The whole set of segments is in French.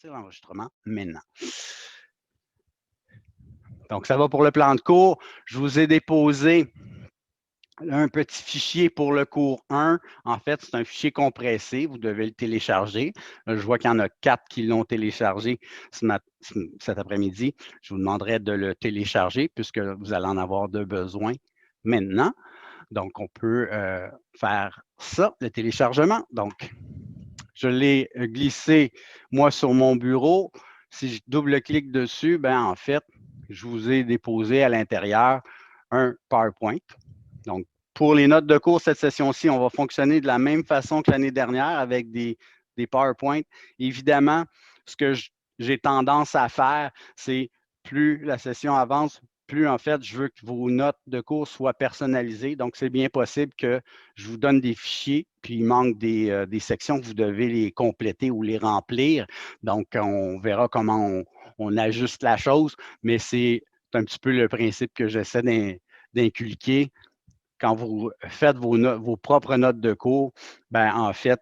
partir l'enregistrement maintenant. Donc, ça va pour le plan de cours. Je vous ai déposé un petit fichier pour le cours 1. En fait, c'est un fichier compressé. Vous devez le télécharger. Je vois qu'il y en a 4 qui l'ont téléchargé cet après-midi. Je vous demanderai de le télécharger puisque vous allez en avoir de besoin maintenant. Donc, on peut faire ça, le téléchargement. Donc, je l'ai glissé, moi, sur mon bureau. Si je double-clique dessus, ben en fait, je vous ai déposé à l'intérieur un PowerPoint. Donc, pour les notes de cours, cette session-ci, on va fonctionner de la même façon que l'année dernière avec des PowerPoints. Évidemment, ce que j'ai tendance à faire, c'est plus la session avance, plus en fait, je veux que vos notes de cours soient personnalisées. Donc, c'est bien possible que je vous donne des fichiers, puis il manque des sections que vous devez les compléter ou les remplir. Donc, on verra comment on ajuste la chose, mais c'est un petit peu le principe que j'essaie d'inculquer. Quand vous faites vos propres notes de cours, ben, en fait,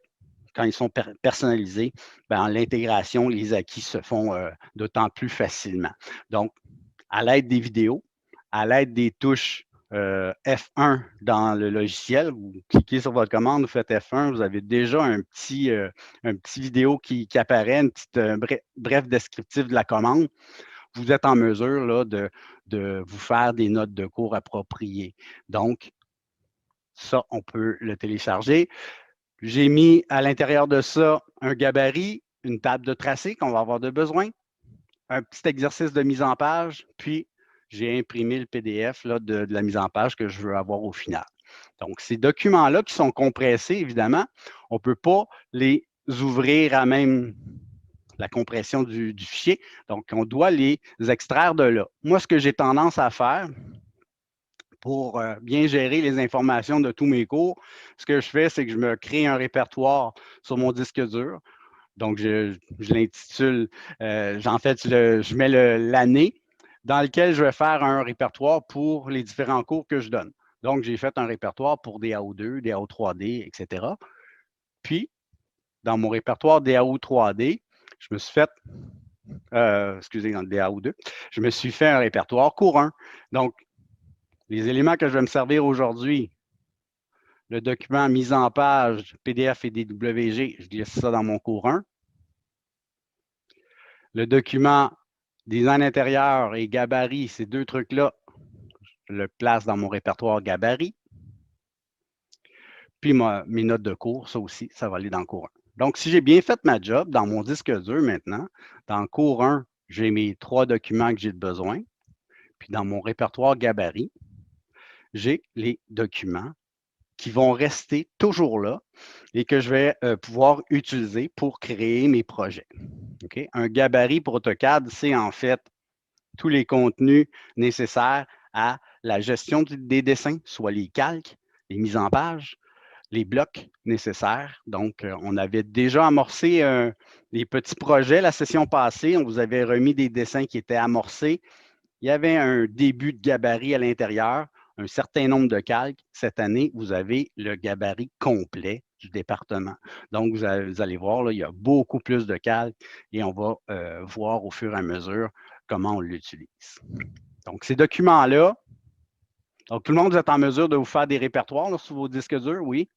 quand ils sont personnalisés, ben, l'intégration, les acquis se font d'autant plus facilement. Donc, à l'aide des vidéos, à l'aide des touches F1 dans le logiciel, vous cliquez sur votre commande, vous faites F1, vous avez déjà un petit vidéo qui apparaît, une petite bref descriptif de la commande. Vous êtes en mesure là, de vous faire des notes de cours appropriées. Donc, ça, on peut le télécharger. J'ai mis à l'intérieur de ça un gabarit, une table de tracé qu'on va avoir de besoin, un petit exercice de mise en page, puis j'ai imprimé le PDF là, de la mise en page que je veux avoir au final. Donc, ces documents-là qui sont compressés, évidemment, on ne peut pas les ouvrir à même la compression du fichier. Donc, on doit les extraire de là. Moi, ce que j'ai tendance à faire, pour bien gérer les informations de tous mes cours, ce que je fais, c'est que je me crée un répertoire sur mon disque dur. Donc, je l'intitule, en fait, je mets l'année dans lequel je vais faire un répertoire pour les différents cours que je donne. Donc, j'ai fait un répertoire pour DAO2, DAO3D, etc. Puis, dans mon répertoire DAO3D, je me suis fait, excusez, dans le DAO2, je me suis fait un répertoire cours 1. Donc, les éléments que je vais me servir aujourd'hui, le document mise en page, PDF et DWG, je glisse ça dans mon cours 1. Le document design intérieur et gabarit, ces deux trucs-là, je le place dans mon répertoire gabarit. Puis mes notes de cours, ça aussi, ça va aller dans le cours 1. Donc, si j'ai bien fait ma job dans mon disque dur maintenant, dans le cours 1, j'ai mes 3 documents que j'ai besoin. Puis dans mon répertoire gabarit, j'ai les documents qui vont rester toujours là et que je vais pouvoir utiliser pour créer mes projets. Okay? Un gabarit pour AutoCAD, c'est en fait tous les contenus nécessaires à la gestion des dessins, soit les calques, les mises en page, les blocs nécessaires. Donc, on avait déjà amorcé les petits projets la session passée. On vous avait remis des dessins qui étaient amorcés. Il y avait un début de gabarit à l'intérieur, un certain nombre de calques. Cette année, vous avez le gabarit complet du département. Donc, vous allez voir, là, il y a beaucoup plus de calques et on va voir au fur et à mesure comment on l'utilise. Donc, ces documents-là, donc tout le monde, vous êtes en mesure de vous faire des répertoires là, sur vos disques durs, oui?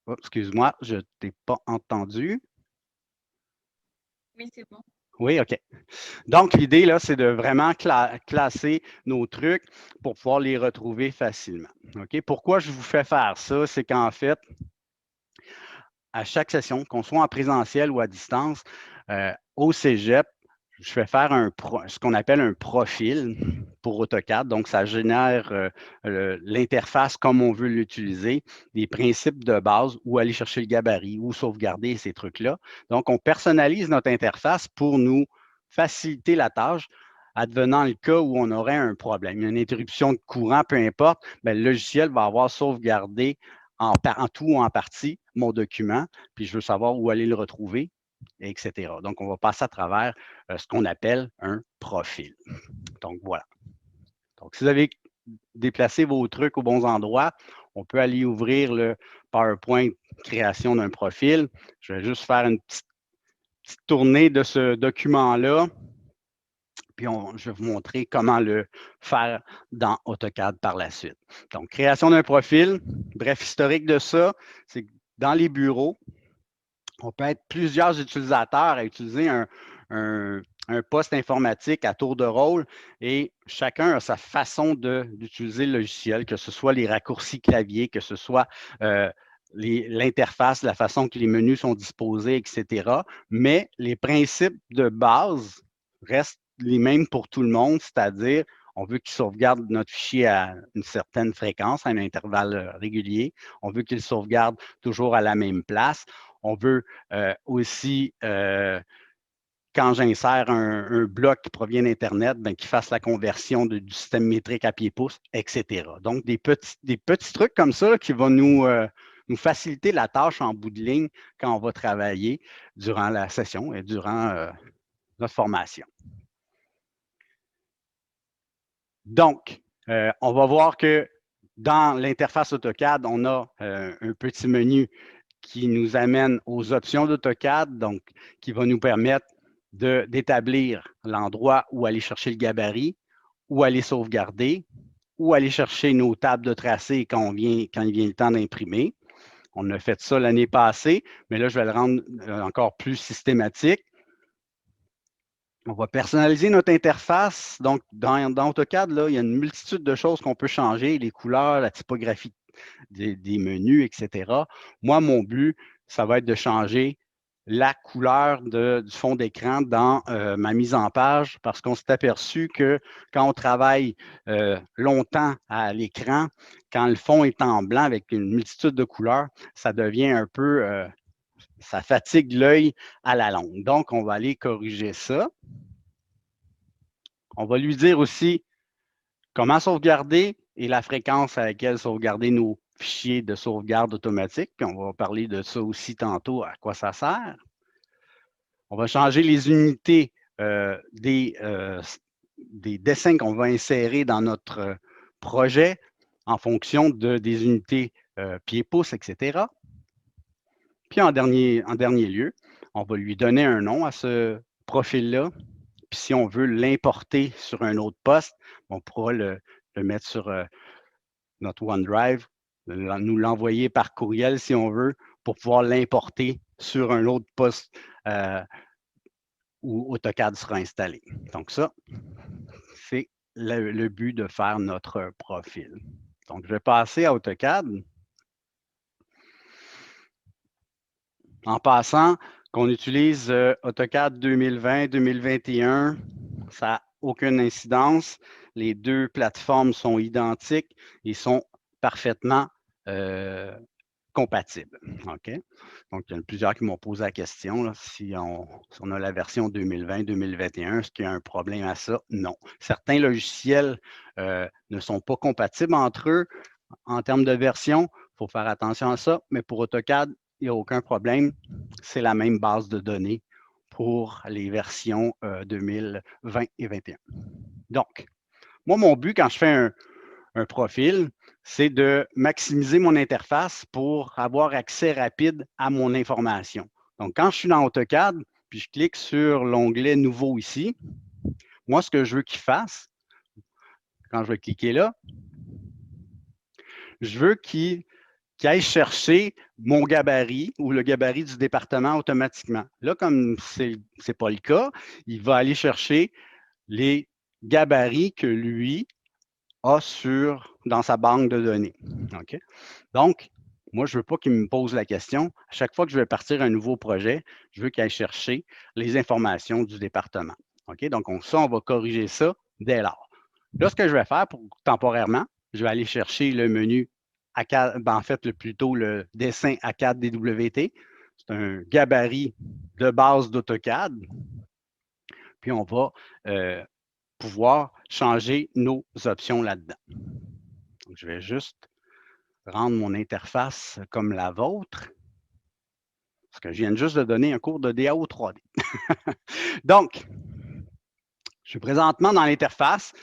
Oh, excuse-moi, je ne t'ai pas entendu. Oui, c'est bon. Oui, OK. Donc, l'idée, là, c'est de vraiment classer nos trucs pour pouvoir les retrouver facilement. OK? Pourquoi je vous fais faire ça? C'est qu'en fait, à chaque session, qu'on soit en présentiel ou à distance, au cégep, je fais faire ce qu'on appelle un profil pour AutoCAD. Donc, ça génère l'interface comme on veut l'utiliser, des principes de base, où aller chercher le gabarit, où sauvegarder ces trucs-là. Donc, on personnalise notre interface pour nous faciliter la tâche, advenant le cas où on aurait un problème, une interruption de courant, peu importe, bien, le logiciel va avoir sauvegardé en tout ou en partie mon document, puis je veux savoir où aller le retrouver, etc. Donc, on va passer à travers ce qu'on appelle un profil. Donc, voilà. Donc, si vous avez déplacer vos trucs aux bons endroits, on peut aller ouvrir le PowerPoint création d'un profil. Je vais juste faire une petite tournée de ce document-là. Puis je vais vous montrer comment le faire dans AutoCAD par la suite. Donc, création d'un profil. Bref, historique de ça, c'est que dans les bureaux, on peut être plusieurs utilisateurs à utiliser un poste informatique à tour de rôle et chacun a sa façon d'utiliser le logiciel, que ce soit les raccourcis clavier, que ce soit l'interface, la façon que les menus sont disposés, etc. Mais les principes de base restent les mêmes pour tout le monde, c'est-à-dire on veut qu'il sauvegarde notre fichier à une certaine fréquence, à un intervalle régulier. On veut qu'il sauvegarde toujours à la même place. On veut aussi, quand j'insère un bloc qui provient d'Internet, qu'il fasse la conversion du système métrique à pied-pouce, etc. Donc, des petits trucs comme ça là, qui vont nous faciliter la tâche en bout de ligne quand on va travailler durant la session et durant notre formation. Donc, on va voir que dans l'interface AutoCAD, on a un petit menu qui nous amène aux options d'AutoCAD, donc qui va nous permettre d'établir l'endroit où aller chercher le gabarit, où aller sauvegarder, où aller chercher nos tables de tracé quand il vient le temps d'imprimer. On a fait ça l'année passée, mais là, je vais le rendre encore plus systématique. On va personnaliser notre interface. Donc, dans AutoCAD, là, il y a une multitude de choses qu'on peut changer, les couleurs, la typographie des menus, etc. Moi, mon but, ça va être de changer la couleur du fond d'écran dans ma mise en page parce qu'on s'est aperçu que quand on travaille longtemps à l'écran, quand le fond est en blanc avec une multitude de couleurs, ça devient un peu, ça fatigue l'œil à la longue. Donc, on va aller corriger ça. On va lui dire aussi comment sauvegarder et la fréquence à laquelle sauvegarder nos fichiers de sauvegarde automatique. Puis on va parler de ça aussi tantôt, à quoi ça sert. On va changer les unités des dessins qu'on va insérer dans notre projet en fonction des unités pieds-pouces, etc. Puis en dernier lieu, on va lui donner un nom à ce profil-là. Puis si on veut l'importer sur un autre poste, on pourra le mettre sur notre OneDrive, nous l'envoyer par courriel si on veut, pour pouvoir l'importer sur un autre poste où AutoCAD sera installé. Donc ça, c'est le but de faire notre profil. Donc, je vais passer à AutoCAD. En passant, qu'on utilise AutoCAD 2020-2021, ça n'a aucune incidence. Les deux plateformes sont identiques et sont parfaitement compatibles. OK? Donc, il y en a plusieurs qui m'ont posé la question, là, si on a la version 2020-2021, est-ce qu'il y a un problème à ça? Non. Certains logiciels ne sont pas compatibles entre eux en termes de version. Il faut faire attention à ça, mais pour AutoCAD, il n'y a aucun problème. C'est la même base de données pour les versions 2020 et 2021. Donc, moi, mon but quand je fais un profil, c'est de maximiser mon interface pour avoir accès rapide à mon information. Donc, quand je suis dans AutoCAD, puis je clique sur l'onglet « Nouveau » ici, moi, ce que je veux qu'il fasse, quand je vais cliquer là, je veux qu'il aille chercher mon gabarit ou le gabarit du département automatiquement. Là, comme ce n'est pas le cas, il va aller chercher les gabarits que lui a dans sa banque de données. Okay? Donc, moi, je ne veux pas qu'il me pose la question. À chaque fois que je vais partir un nouveau projet, je veux qu'il aille chercher les informations du département. Okay? Donc, ça, on va corriger ça dès lors. Là, ce que je vais faire temporairement, je vais aller chercher le menu en fait, plutôt le dessin ACAD DWT. C'est un gabarit de base d'AutoCAD. Puis, on va pouvoir changer nos options là-dedans. Donc, je vais juste rendre mon interface comme la vôtre, parce que je viens juste de donner un cours de DAO 3D. Donc, je suis présentement dans l'interface.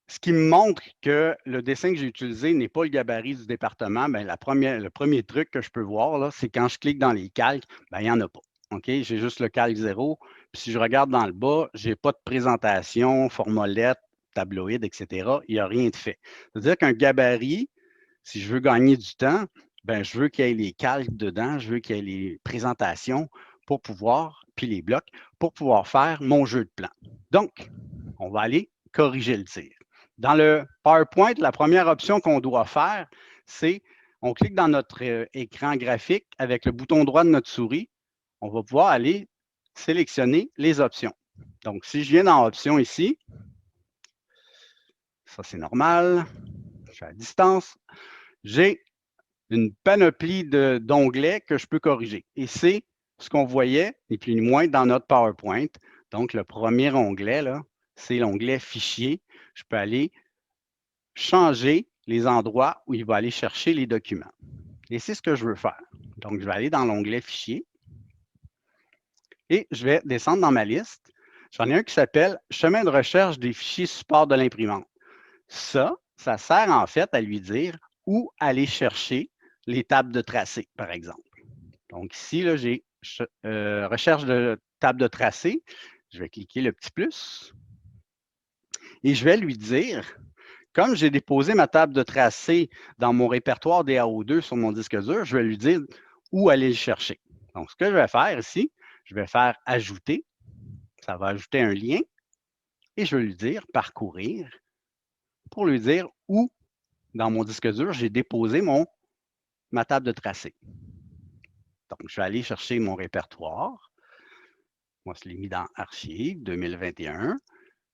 Ce qui me montre que le dessin que j'ai utilisé n'est pas le gabarit du département, bien, le premier truc que je peux voir, c'est quand je clique dans les calques, bien, il n'y en a pas. OK? J'ai juste le calque 0. Puis si je regarde dans le bas, je n'ai pas de présentation, format lettre, tabloïd, etc. Il n'y a rien de fait. C'est-à-dire qu'un gabarit, si je veux gagner du temps, bien, je veux qu'il y ait les calques dedans, je veux qu'il y ait les présentations pour pouvoir, puis les blocs, pour pouvoir faire mon jeu de plan. Donc, on va aller corriger le tir. Dans le PowerPoint, la première option qu'on doit faire, c'est on clique dans notre écran graphique avec le bouton droit de notre souris. On va pouvoir aller sélectionner les options. Donc, si je viens dans Options ici, ça c'est normal, je suis à distance, j'ai une panoplie d'onglets que je peux corriger. Et c'est ce qu'on voyait, ni plus ni moins, dans notre PowerPoint. Donc, le premier onglet, c'est l'onglet Fichier. Je peux aller changer les endroits où il va aller chercher les documents. Et c'est ce que je veux faire. Donc, je vais aller dans l'onglet Fichier et je vais descendre dans ma liste. J'en ai un qui s'appelle Chemin de recherche des fichiers support de l'imprimante. Ça sert en fait à lui dire où aller chercher les tables de tracé, par exemple. Donc ici, j'ai recherche de table de tracé. Je vais cliquer le petit plus et je vais lui dire, comme j'ai déposé ma table de tracé dans mon répertoire DAO2 sur mon disque dur, je vais lui dire où aller le chercher. Donc, ce que je vais faire ici, je vais faire Ajouter. Ça va ajouter un lien et je vais lui dire Parcourir pour lui dire où dans mon disque dur j'ai déposé ma table de tracé. Donc, je vais aller chercher mon répertoire. Moi, je l'ai mis dans Archives 2021.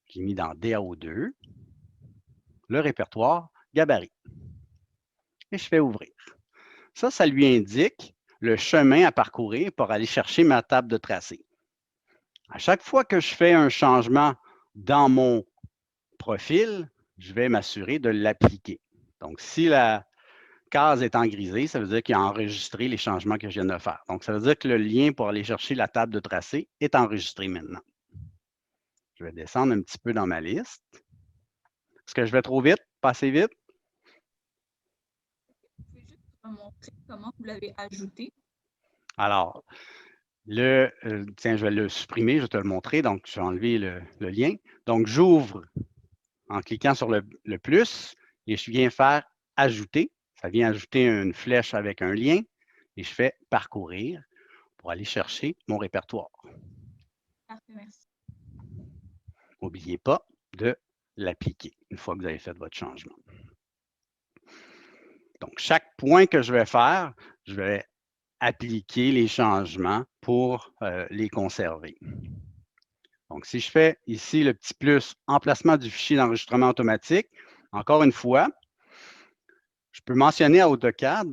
Je l'ai mis dans DAO2. Le répertoire Gabarit. Et je fais Ouvrir. Ça lui indique le chemin à parcourir pour aller chercher ma table de tracé. À chaque fois que je fais un changement dans mon profil, je vais m'assurer de l'appliquer. Donc, si la case est en grisé, ça veut dire qu'il a enregistré les changements que je viens de faire. Donc, ça veut dire que le lien pour aller chercher la table de tracé est enregistré maintenant. Je vais descendre un petit peu dans ma liste. Est-ce que je vais trop vite? Pas assez vite? Vous pouvez juste me montrer comment vous l'avez ajouté? Alors, tiens, je vais le supprimer, je vais te le montrer. Donc, je vais enlever le lien. Donc, j'ouvre en cliquant sur le plus et je viens faire Ajouter. Ça vient ajouter une flèche avec un lien et je fais Parcourir pour aller chercher mon répertoire. Parfait, merci. N'oubliez pas de l'appliquer une fois que vous avez fait votre changement. Donc, chaque point que je vais faire, je vais appliquer les changements pour les conserver. Donc, si je fais ici le petit plus emplacement du fichier d'enregistrement automatique, encore une fois, je peux mentionner à AutoCAD,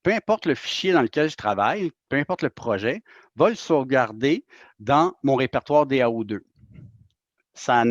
peu importe le fichier dans lequel je travaille, peu importe le projet, va le sauvegarder dans mon répertoire DAO2. Ça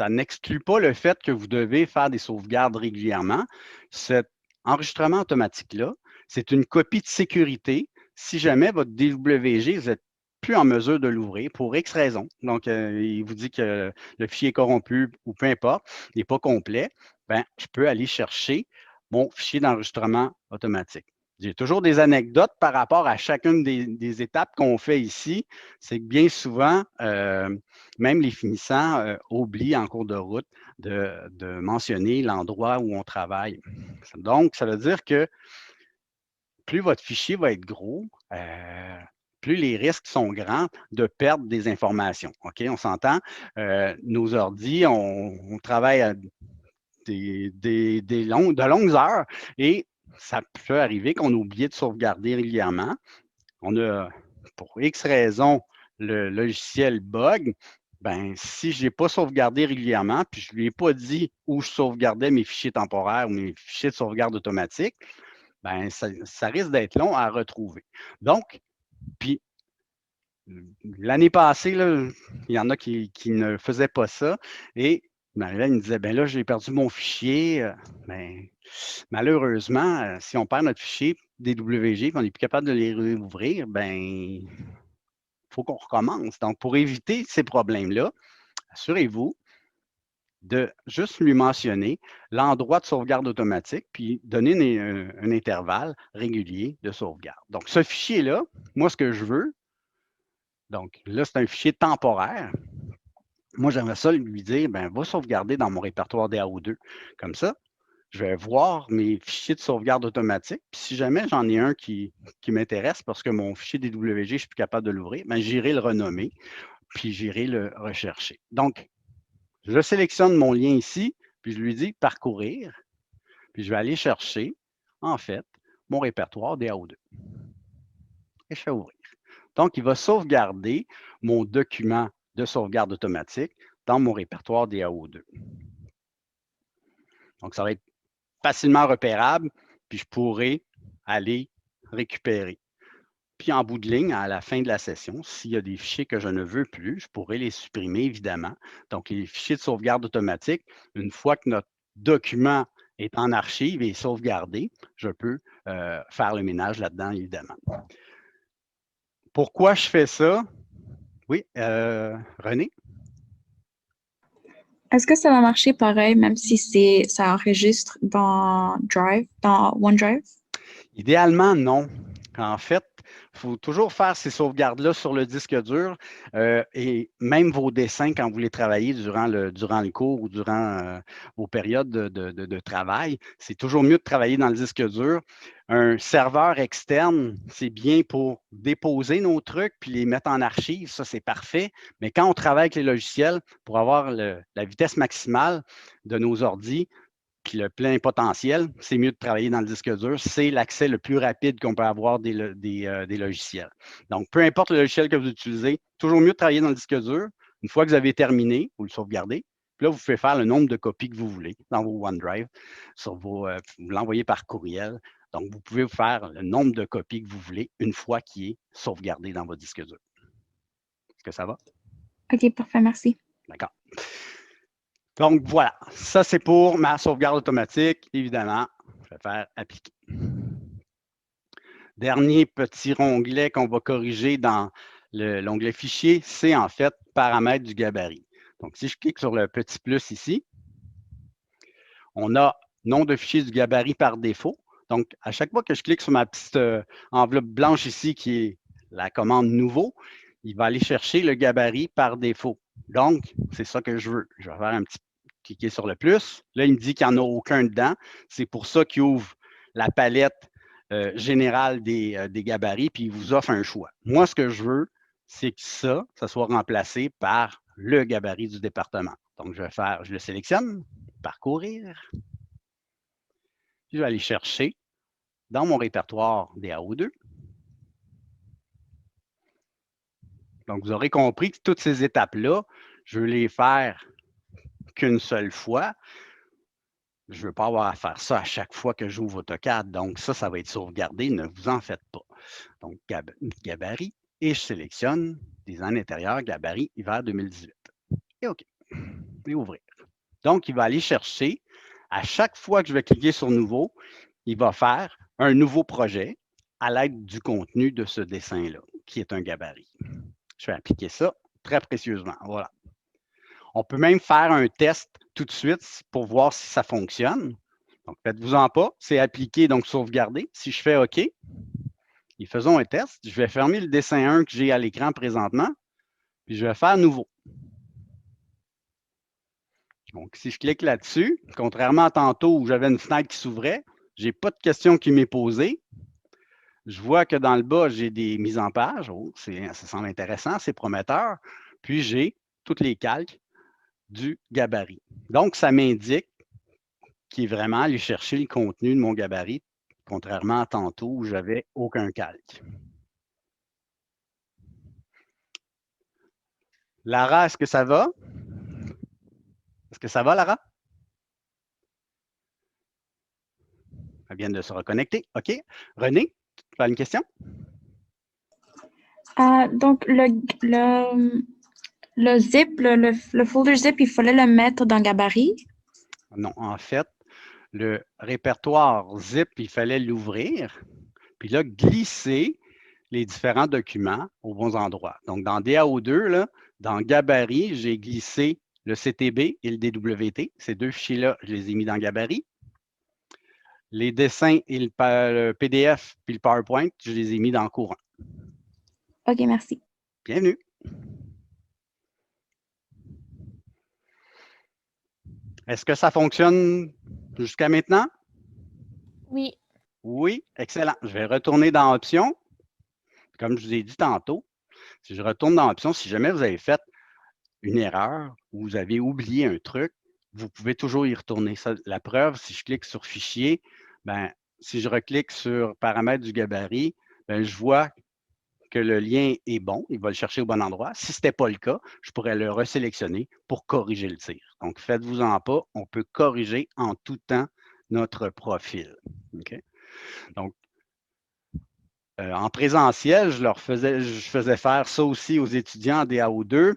n'exclut pas le fait que vous devez faire des sauvegardes régulièrement. Cet enregistrement automatique-là, c'est une copie de sécurité. Si jamais votre DWG, vous n'êtes plus en mesure de l'ouvrir pour X raison, donc il vous dit que le fichier est corrompu ou peu importe, il n'est pas complet, je peux aller chercher mon fichier d'enregistrement automatique. J'ai toujours des anecdotes par rapport à chacune des étapes qu'on fait ici. C'est que bien souvent, même les finissants oublient en cours de route de mentionner l'endroit où on travaille. Donc, ça veut dire que plus votre fichier va être gros, plus les risques sont grands de perdre des informations. OK, on s'entend? Nos ordis, on travaille à de longues heures et ça peut arriver qu'on a oublié de sauvegarder régulièrement. On a, pour X raisons, le logiciel bug. Si je n'ai pas sauvegardé régulièrement, puis je ne lui ai pas dit où je sauvegardais mes fichiers temporaires ou mes fichiers de sauvegarde automatique, ça risque d'être long à retrouver. Donc, puis l'année passée, là, il y en a qui ne faisaient pas ça et il me disait, là, j'ai perdu mon fichier. Malheureusement, si on perd notre fichier DWG, qu'on n'est plus capable de les réouvrir, il faut qu'on recommence. Donc, pour éviter ces problèmes-là, assurez-vous de juste lui mentionner l'endroit de sauvegarde automatique, puis donner un intervalle régulier de sauvegarde. Donc, ce fichier-là, moi, ce que je veux, donc là, c'est un fichier temporaire. Moi, j'aimerais ça lui dire, ben, va sauvegarder dans mon répertoire DAO2. Comme ça, je vais voir mes fichiers de sauvegarde automatique. Puis si jamais j'en ai un qui m'intéresse parce que mon fichier DWG, je ne suis plus capable de l'ouvrir, ben, j'irai le renommer, puis j'irai le rechercher. Donc, je sélectionne mon lien ici, puis je lui dis parcourir, puis je vais aller chercher, en fait, mon répertoire DAO2. Et je fais ouvrir. Donc, il va sauvegarder mon document de sauvegarde automatique dans mon répertoire DAO2. Donc, ça va être facilement repérable, puis je pourrai aller récupérer. Puis en bout de ligne, à la fin de la session, s'il y a des fichiers que je ne veux plus, je pourrais les supprimer, évidemment. Donc, les fichiers de sauvegarde automatique, une fois que notre document est en archive et sauvegardé, je peux faire le ménage là-dedans, évidemment. Pourquoi je fais ça? Oui, René? Est-ce que ça va marcher pareil, même si ça enregistre dans OneDrive? Idéalement, non. En fait, il faut toujours faire ces sauvegardes-là sur le disque dur et même vos dessins quand vous les travaillez durant le cours ou durant vos périodes de travail, c'est toujours mieux de travailler dans le disque dur. Un serveur externe, c'est bien pour déposer nos trucs puis les mettre en archive, ça c'est parfait. Mais quand on travaille avec les logiciels, pour avoir la vitesse maximale de nos ordis, puis le plein potentiel, c'est mieux de travailler dans le disque dur. C'est l'accès le plus rapide qu'on peut avoir des logiciels. Donc, peu importe le logiciel que vous utilisez, toujours mieux de travailler dans le disque dur. Une fois que vous avez terminé, vous le sauvegardez. Puis là, vous pouvez faire le nombre de copies que vous voulez dans vos OneDrive. Vous l'envoyez par courriel. Donc, vous pouvez faire le nombre de copies que vous voulez une fois qu'il est sauvegardé dans votre disque dur. Est-ce que ça va? OK, parfait, merci. D'accord. Donc, voilà, ça c'est pour ma sauvegarde automatique. Évidemment, je vais faire appliquer. Dernier petit onglet qu'on va corriger dans l'onglet fichier, c'est en fait paramètres du gabarit. Donc, si je clique sur le petit plus ici, on a nom de fichier du gabarit par défaut. Donc, à chaque fois que je clique sur ma petite enveloppe blanche ici qui est la commande nouveau, il va aller chercher le gabarit par défaut. Donc, c'est ça que je veux. Je vais faire un petit cliquer sur le plus. Là, il me dit qu'il n'y en a aucun dedans. C'est pour ça qu'il ouvre la palette générale des gabarits, puis il vous offre un choix. Moi, ce que je veux, c'est que ça soit remplacé par le gabarit du département. Donc, je le sélectionne, parcourir. Puis, je vais aller chercher dans mon répertoire DAO2. Donc, vous aurez compris que toutes ces étapes-là, je veux les faire qu'une seule fois. Je ne veux pas avoir à faire ça à chaque fois que j'ouvre AutoCAD. Donc, ça va être sauvegardé. Ne vous en faites pas. Donc, gabarit. Et je sélectionne design intérieur, gabarit, hiver 2018. Et OK. Et ouvrir. Donc, il va aller chercher. À chaque fois que je vais cliquer sur nouveau, il va faire un nouveau projet à l'aide du contenu de ce dessin-là, qui est un gabarit. Je vais appliquer ça très précieusement. Voilà. On peut même faire un test tout de suite pour voir si ça fonctionne. Donc, faites-vous-en pas. C'est appliqué, donc sauvegarder. Si je fais OK, et faisons un test. Je vais fermer le dessin 1 que j'ai à l'écran présentement, puis je vais faire nouveau. Donc, si je clique là-dessus, contrairement à tantôt où j'avais une fenêtre qui s'ouvrait, je n'ai pas de question qui m'est posée. Je vois que dans le bas, j'ai des mises en page. Oh, ça semble intéressant, c'est prometteur. Puis, j'ai tous les calques du gabarit. Donc, ça m'indique qu'il est vraiment allé chercher le contenu de mon gabarit, contrairement à tantôt où j'avais aucun calque. Lara, est-ce que ça va? Est-ce que ça va, Lara? Elle vient de se reconnecter. OK. René, tu as une question? Donc, le zip, le folder zip, il fallait le mettre dans gabarit? Non, en fait, le répertoire zip, il fallait l'ouvrir, puis là, glisser les différents documents aux bons endroits. Donc, dans DAO2, là, dans gabarit, j'ai glissé le CTB et le DWT. Ces deux fichiers-là, je les ai mis dans Gabarit. Les dessins et le PDF puis le PowerPoint, je les ai mis dans Courant. OK, merci. Bienvenue. Est-ce que ça fonctionne jusqu'à maintenant? Oui. Oui, excellent. Je vais retourner dans Options. Comme je vous ai dit tantôt, si je retourne dans Options, si jamais vous avez fait une erreur ou vous avez oublié un truc, vous pouvez toujours y retourner. Ça, la preuve, si je clique sur Fichier, ben, si je reclique sur Paramètres du gabarit, ben, je vois que le lien est bon, il va le chercher au bon endroit. Si ce n'était pas le cas, je pourrais le resélectionner pour corriger le tir. Donc, faites-vous-en pas, on peut corriger en tout temps notre profil. Okay? Donc, en présentiel, je faisais faire ça aussi aux étudiants en DAO2.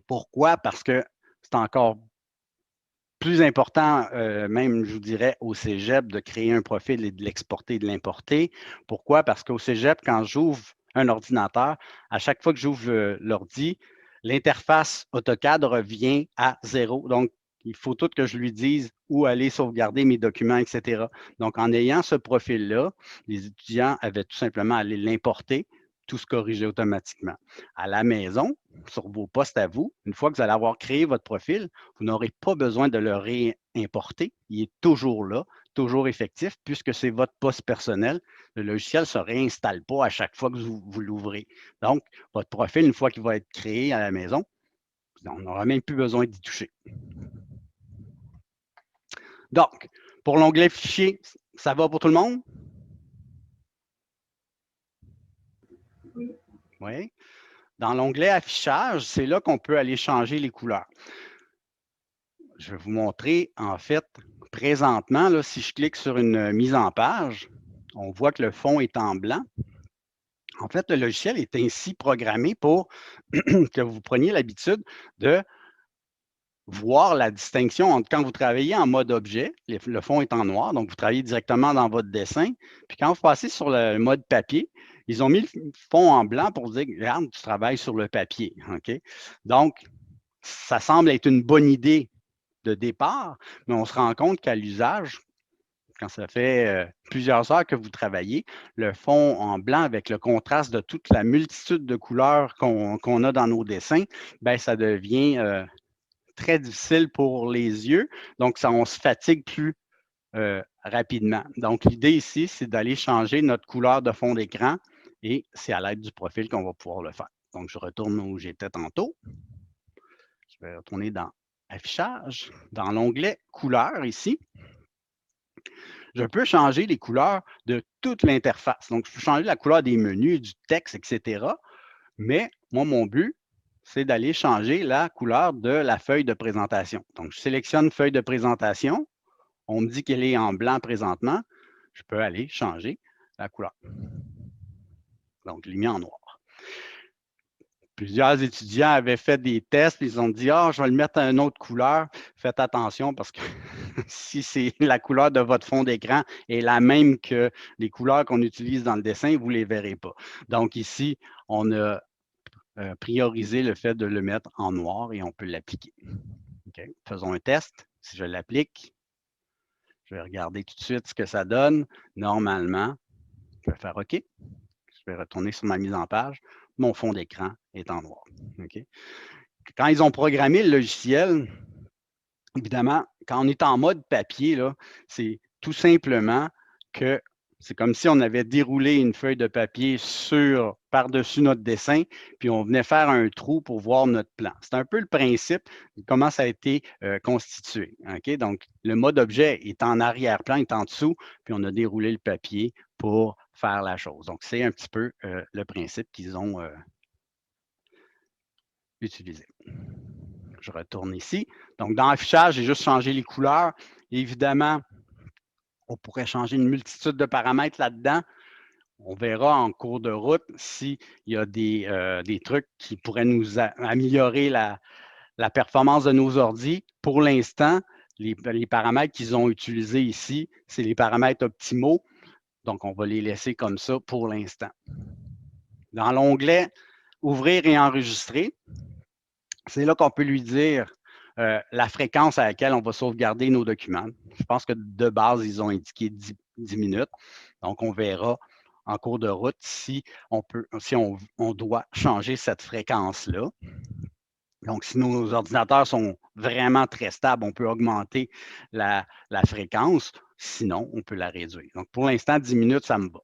Pourquoi? Parce que c'est encore plus important, même, je vous dirais, au cégep, de créer un profil et de l'exporter et de l'importer. Pourquoi? Parce qu'au cégep, quand j'ouvre un ordinateur, à chaque fois que j'ouvre l'ordi, l'interface AutoCAD revient à 0. Donc, il faut tout que je lui dise où aller sauvegarder mes documents, etc. Donc, en ayant ce profil-là, les étudiants avaient tout simplement à aller l'importer, tout se corriger automatiquement. À la maison, sur vos postes à vous, une fois que vous allez avoir créé votre profil, vous n'aurez pas besoin de le réimporter. Il est toujours là, toujours effectif, puisque c'est votre poste personnel. Le logiciel ne se réinstalle pas à chaque fois que vous l'ouvrez. Donc, votre profil, une fois qu'il va être créé à la maison, on n'aura même plus besoin d'y toucher. Donc, pour l'onglet Fichier, ça va pour tout le monde? Oui. Dans l'onglet Affichage, c'est là qu'on peut aller changer les couleurs. Je vais vous montrer, en fait, présentement, là, si je clique sur une mise en page, on voit que le fond est en blanc. En fait, le logiciel est ainsi programmé pour que vous preniez l'habitude de voir la distinction entre quand vous travaillez en mode objet, le fond est en noir, donc vous travaillez directement dans votre dessin, puis quand vous passez sur le mode papier, ils ont mis le fond en blanc pour dire, regarde, tu travailles sur le papier. OK? Donc, ça semble être une bonne idée de départ, mais on se rend compte qu'à l'usage, quand ça fait plusieurs heures que vous travaillez, le fond en blanc avec le contraste de toute la multitude de couleurs qu'on a dans nos dessins, bien, ça devient très difficile pour les yeux. Donc, on se fatigue plus rapidement. Donc, l'idée ici, c'est d'aller changer notre couleur de fond d'écran et c'est à l'aide du profil qu'on va pouvoir le faire. Donc, je retourne où j'étais tantôt. Je vais retourner dans Affichage, dans l'onglet Couleurs ici. Je peux changer les couleurs de toute l'interface. Donc, je peux changer la couleur des menus, du texte, etc. Mais moi, mon but, c'est d'aller changer la couleur de la feuille de présentation. Donc, je sélectionne feuille de présentation. On me dit qu'elle est en blanc présentement. Je peux aller changer la couleur. Donc, je l'ai mis en noir. Plusieurs étudiants avaient fait des tests, ils ont dit « Ah, je vais le mettre à une autre couleur. » Faites attention parce que si c'est la couleur de votre fond d'écran est la même que les couleurs qu'on utilise dans le dessin, vous ne les verrez pas. Donc ici, on a priorisé le fait de le mettre en noir et on peut l'appliquer. Okay. Faisons un test. Si je l'applique, je vais regarder tout de suite ce que ça donne. Normalement, je vais faire OK. Je vais retourner sur ma mise en page. Mon fond d'écran est en noir. Okay. Quand ils ont programmé le logiciel, évidemment, quand on est en mode papier, c'est tout simplement que c'est comme si on avait déroulé une feuille de papier par-dessus notre dessin, puis on venait faire un trou pour voir notre plan. C'est un peu le principe de comment ça a été constitué. Okay? Donc, le mode objet est en arrière-plan, est en dessous, puis on a déroulé le papier pour faire la chose. Donc, c'est un petit peu le principe qu'ils ont utilisé. Je retourne ici. Donc, dans Affichage, j'ai juste changé les couleurs. Évidemment, on pourrait changer une multitude de paramètres là-dedans. On verra en cours de route s'il y a des trucs qui pourraient nous améliorer la performance de nos ordis. Pour l'instant, les paramètres qu'ils ont utilisés ici, c'est les paramètres optimaux. Donc, on va les laisser comme ça pour l'instant. Dans l'onglet « Ouvrir et enregistrer », c'est là qu'on peut lui dire la fréquence à laquelle on va sauvegarder nos documents. Je pense que de base, ils ont indiqué 10 minutes. Donc, on verra en cours de route si on doit changer cette fréquence-là. Donc, si nos ordinateurs sont vraiment très stables, on peut augmenter la fréquence. Sinon, on peut la réduire. Donc, pour l'instant, 10 minutes, ça me va.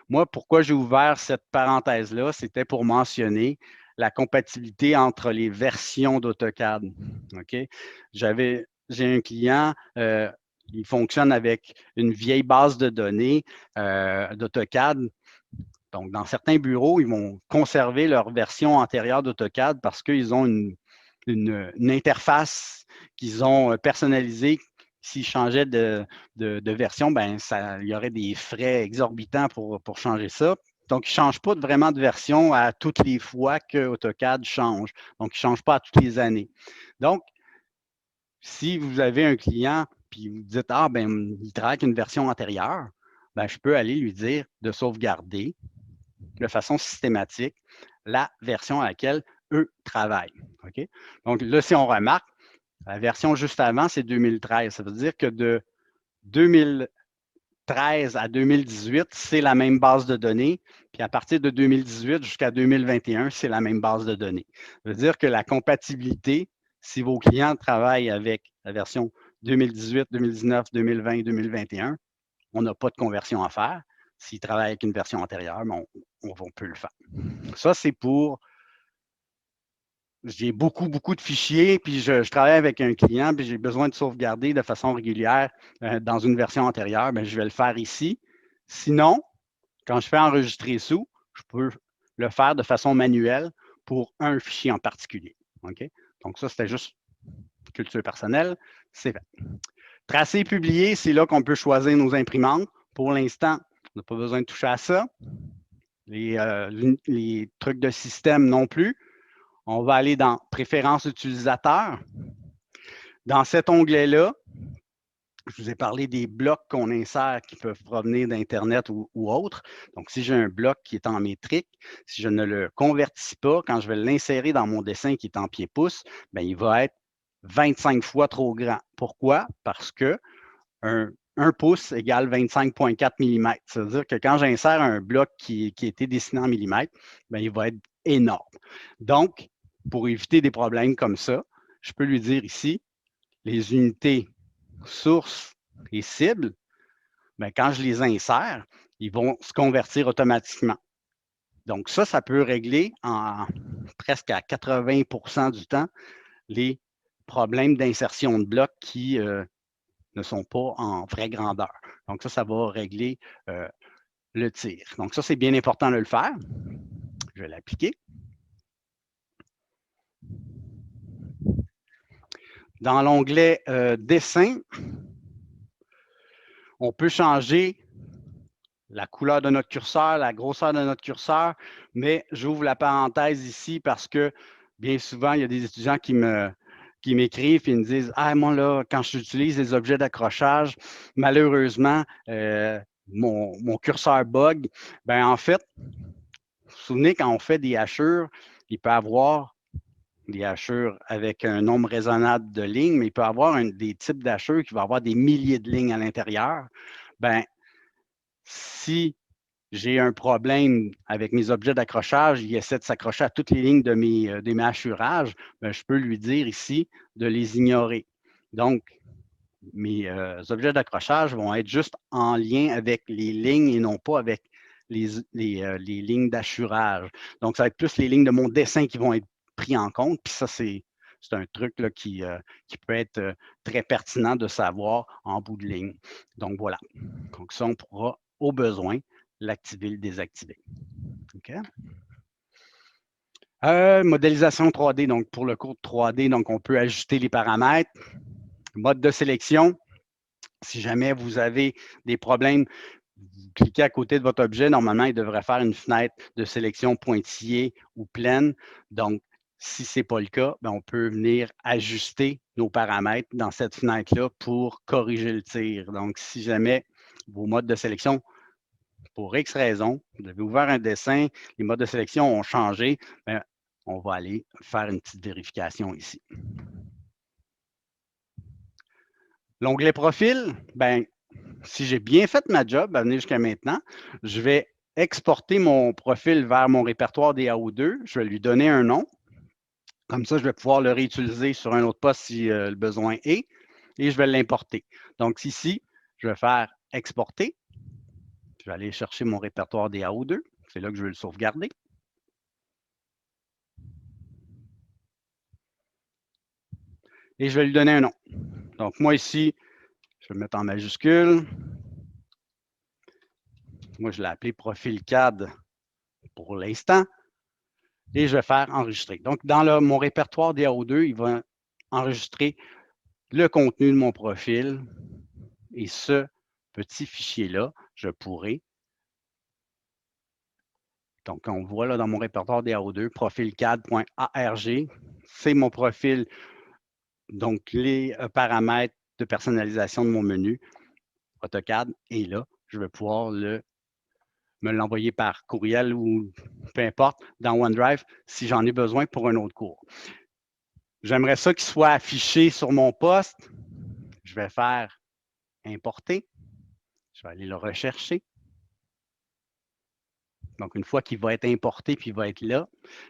Moi, pourquoi j'ai ouvert cette parenthèse-là, c'était pour mentionner la compatibilité entre les versions d'AutoCAD. OK? J'ai un client, il fonctionne avec une vieille base de données d'AutoCAD. Donc, dans certains bureaux, ils vont conserver leur version antérieure d'AutoCAD parce qu'ils ont une interface qu'ils ont personnalisée. S'ils changeaient de version, ben, il y aurait des frais exorbitants pour changer ça. Donc, ils ne changent pas vraiment de version à toutes les fois que AutoCAD change. Donc, ils ne changent pas à toutes les années. Donc, si vous avez un client puis vous dites, ah, ben, il travaille avec une version antérieure, ben, je peux aller lui dire de sauvegarder de façon systématique la version à laquelle eux travaillent. Okay? Donc là, si on remarque, la version juste avant, c'est 2013. Ça veut dire que de 2013 à 2018, c'est la même base de données. Puis à partir de 2018 jusqu'à 2021, c'est la même base de données. Ça veut dire que la compatibilité, si vos clients travaillent avec la version 2018, 2019, 2020, 2021, on n'a pas de conversion à faire. S'ils travaillent avec une version antérieure, on peut le faire. Ça, c'est pour... J'ai beaucoup de fichiers, puis je travaille avec un client, puis j'ai besoin de sauvegarder de façon régulière dans une version antérieure, bien, je vais le faire ici. Sinon, quand je fais enregistrer sous, je peux le faire de façon manuelle pour un fichier en particulier. Okay? Donc ça, c'était juste culture personnelle, c'est fait. Tracé publié, c'est là qu'on peut choisir nos imprimantes. Pour l'instant, on n'a pas besoin de toucher à ça. Les trucs de système non plus. On va aller dans Préférences utilisateurs. Dans cet onglet-là, je vous ai parlé des blocs qu'on insère qui peuvent provenir d'Internet ou autre. Donc, si j'ai un bloc qui est en métrique, si je ne le convertis pas, quand je vais l'insérer dans mon dessin qui est en pied-pouce, bien, il va être 25 fois trop grand. Pourquoi? Parce que un pouce égale 25,4 mm. Ça veut dire que quand j'insère un bloc qui a été dessiné en millimètres, bien, il va être énorme. Donc, pour éviter des problèmes comme ça, je peux lui dire ici, les unités sources et cibles, bien, quand je les insère, ils vont se convertir automatiquement. Donc, ça peut régler en presque à 80% du temps les problèmes d'insertion de blocs qui ne sont pas en vraie grandeur. Donc, ça va régler le tir. Donc, ça, c'est bien important de le faire. Je vais l'appliquer. Dans l'onglet Dessin, on peut changer la couleur de notre curseur, la grosseur de notre curseur, mais j'ouvre la parenthèse ici parce que bien souvent, il y a des étudiants qui m'écrivent et me disent « Ah, moi, là, quand j'utilise les objets d'accrochage, malheureusement, mon curseur bug. » Bien, en fait, vous vous souvenez, quand on fait des hachures, il peut y avoir des hachures avec un nombre raisonnable de lignes, mais il peut y avoir des types d'hachures qui vont avoir des milliers de lignes à l'intérieur. Bien, si j'ai un problème avec mes objets d'accrochage, il essaie de s'accrocher à toutes les lignes de mes hachurages, bien, je peux lui dire ici de les ignorer. Donc, mes objets d'accrochage vont être juste en lien avec les lignes et non pas avec les lignes d'hachurage. Donc, ça va être plus les lignes de mon dessin qui vont être pris en compte. Puis ça, c'est un truc là, qui peut être très pertinent de savoir en bout de ligne. Donc, voilà. Donc, ça, on pourra, au besoin, l'activer, le désactiver. OK? Modélisation 3D. Donc, pour le cours de 3D, donc, on peut ajuster les paramètres. Mode de sélection. Si jamais vous avez des problèmes, vous cliquez à côté de votre objet, normalement, il devrait faire une fenêtre de sélection pointillée ou pleine. Donc, si ce n'est pas le cas, bien, on peut venir ajuster nos paramètres dans cette fenêtre-là pour corriger le tir. Donc, si jamais vos modes de sélection, pour X raison, vous avez ouvert un dessin, les modes de sélection ont changé, bien, on va aller faire une petite vérification ici. L'onglet Profil, ben, si j'ai bien fait ma job à venir jusqu'à maintenant, je vais exporter mon profil vers mon répertoire des AO2. Je vais lui donner un nom. Comme ça, je vais pouvoir le réutiliser sur un autre poste si le besoin est. Et je vais l'importer. Donc ici, je vais faire exporter. Je vais aller chercher mon répertoire des AO2. C'est là que je vais le sauvegarder. Et je vais lui donner un nom. Donc moi ici, je vais le mettre en majuscule. Moi, je l'ai appelé profil CAD pour l'instant. Et je vais faire enregistrer. Donc, dans mon répertoire des AO2, il va enregistrer le contenu de mon profil. Et ce petit fichier-là, je pourrai. Donc, on voit là dans mon répertoire des AO2, profilcad.arg, c'est mon profil, donc les paramètres de personnalisation de mon menu AutoCAD. Et là, je vais pouvoir me l'envoyer par courriel ou peu importe dans OneDrive si j'en ai besoin pour un autre cours. J'aimerais ça qu'il soit affiché sur mon poste. Je vais faire importer. Je vais aller le rechercher. Donc, une fois qu'il va être importé puis il va être là,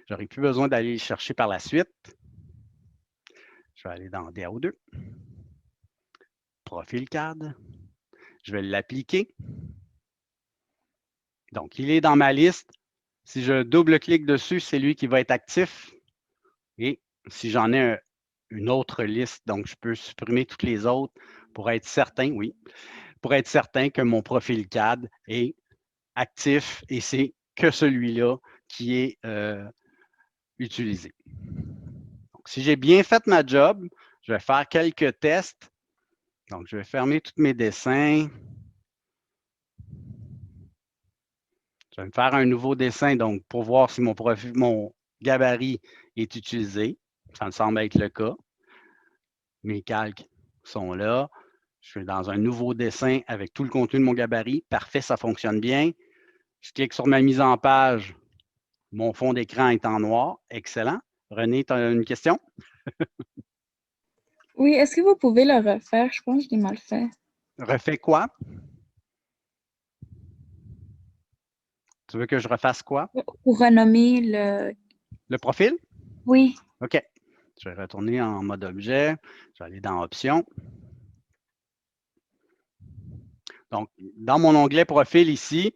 je n'aurai plus besoin d'aller le chercher par la suite. Je vais aller dans DAO2, profil CAD. Je vais l'appliquer. Donc, il est dans ma liste. Si je double-clique dessus, c'est lui qui va être actif. Et si j'en ai une autre liste, donc je peux supprimer toutes les autres pour être certain, oui, pour être certain que mon profil CAD est actif et c'est que celui-là qui est utilisé. Donc, si j'ai bien fait ma job, je vais faire quelques tests. Donc, je vais fermer tous mes dessins. Je vais me faire un nouveau dessin donc, pour voir si mon gabarit est utilisé. Ça me semble être le cas. Mes calques sont là. Je suis dans un nouveau dessin avec tout le contenu de mon gabarit. Parfait, ça fonctionne bien. Je clique sur ma mise en page. Mon fond d'écran est en noir. Excellent. René, tu as une question? Oui, est-ce que vous pouvez le refaire? Je pense que je l'ai mal fait. Refais quoi? Tu veux que je refasse quoi? Pour renommer le... Le profil? Oui. OK. Je vais retourner en mode objet. Je vais aller dans Options. Donc, dans mon onglet Profil ici,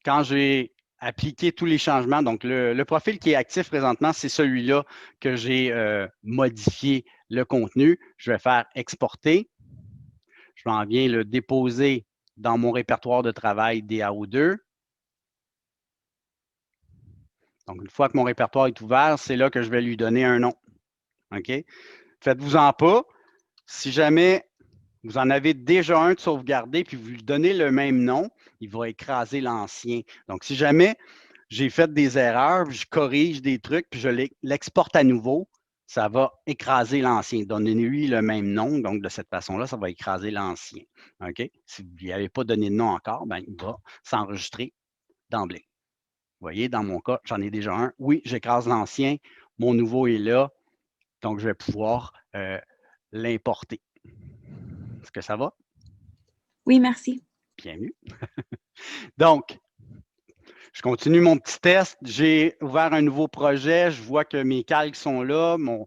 quand j'ai appliqué tous les changements, donc le profil qui est actif présentement, c'est celui-là que j'ai modifié le contenu. Je vais faire Exporter. Je m'en viens le déposer dans mon répertoire de travail DAO2. Donc, une fois que mon répertoire est ouvert, c'est là que je vais lui donner un nom. OK? Faites-vous-en pas. Si jamais vous en avez déjà un de sauvegardé, puis vous lui donnez le même nom, il va écraser l'ancien. Donc, si jamais j'ai fait des erreurs, je corrige des trucs, puis je l'exporte à nouveau, ça va écraser l'ancien. Donnez-lui le même nom, donc de cette façon-là, ça va écraser l'ancien. OK? Si vous ne lui avez pas donné de nom encore, ben, il va s'enregistrer d'emblée. Vous voyez, dans mon cas, j'en ai déjà un. Oui, j'écrase l'ancien, mon nouveau est là, donc je vais pouvoir l'importer. Est-ce que ça va? Oui, merci. Bienvenue. Donc, je continue mon petit test. J'ai ouvert un nouveau projet. Je vois que mes calques sont là. Mon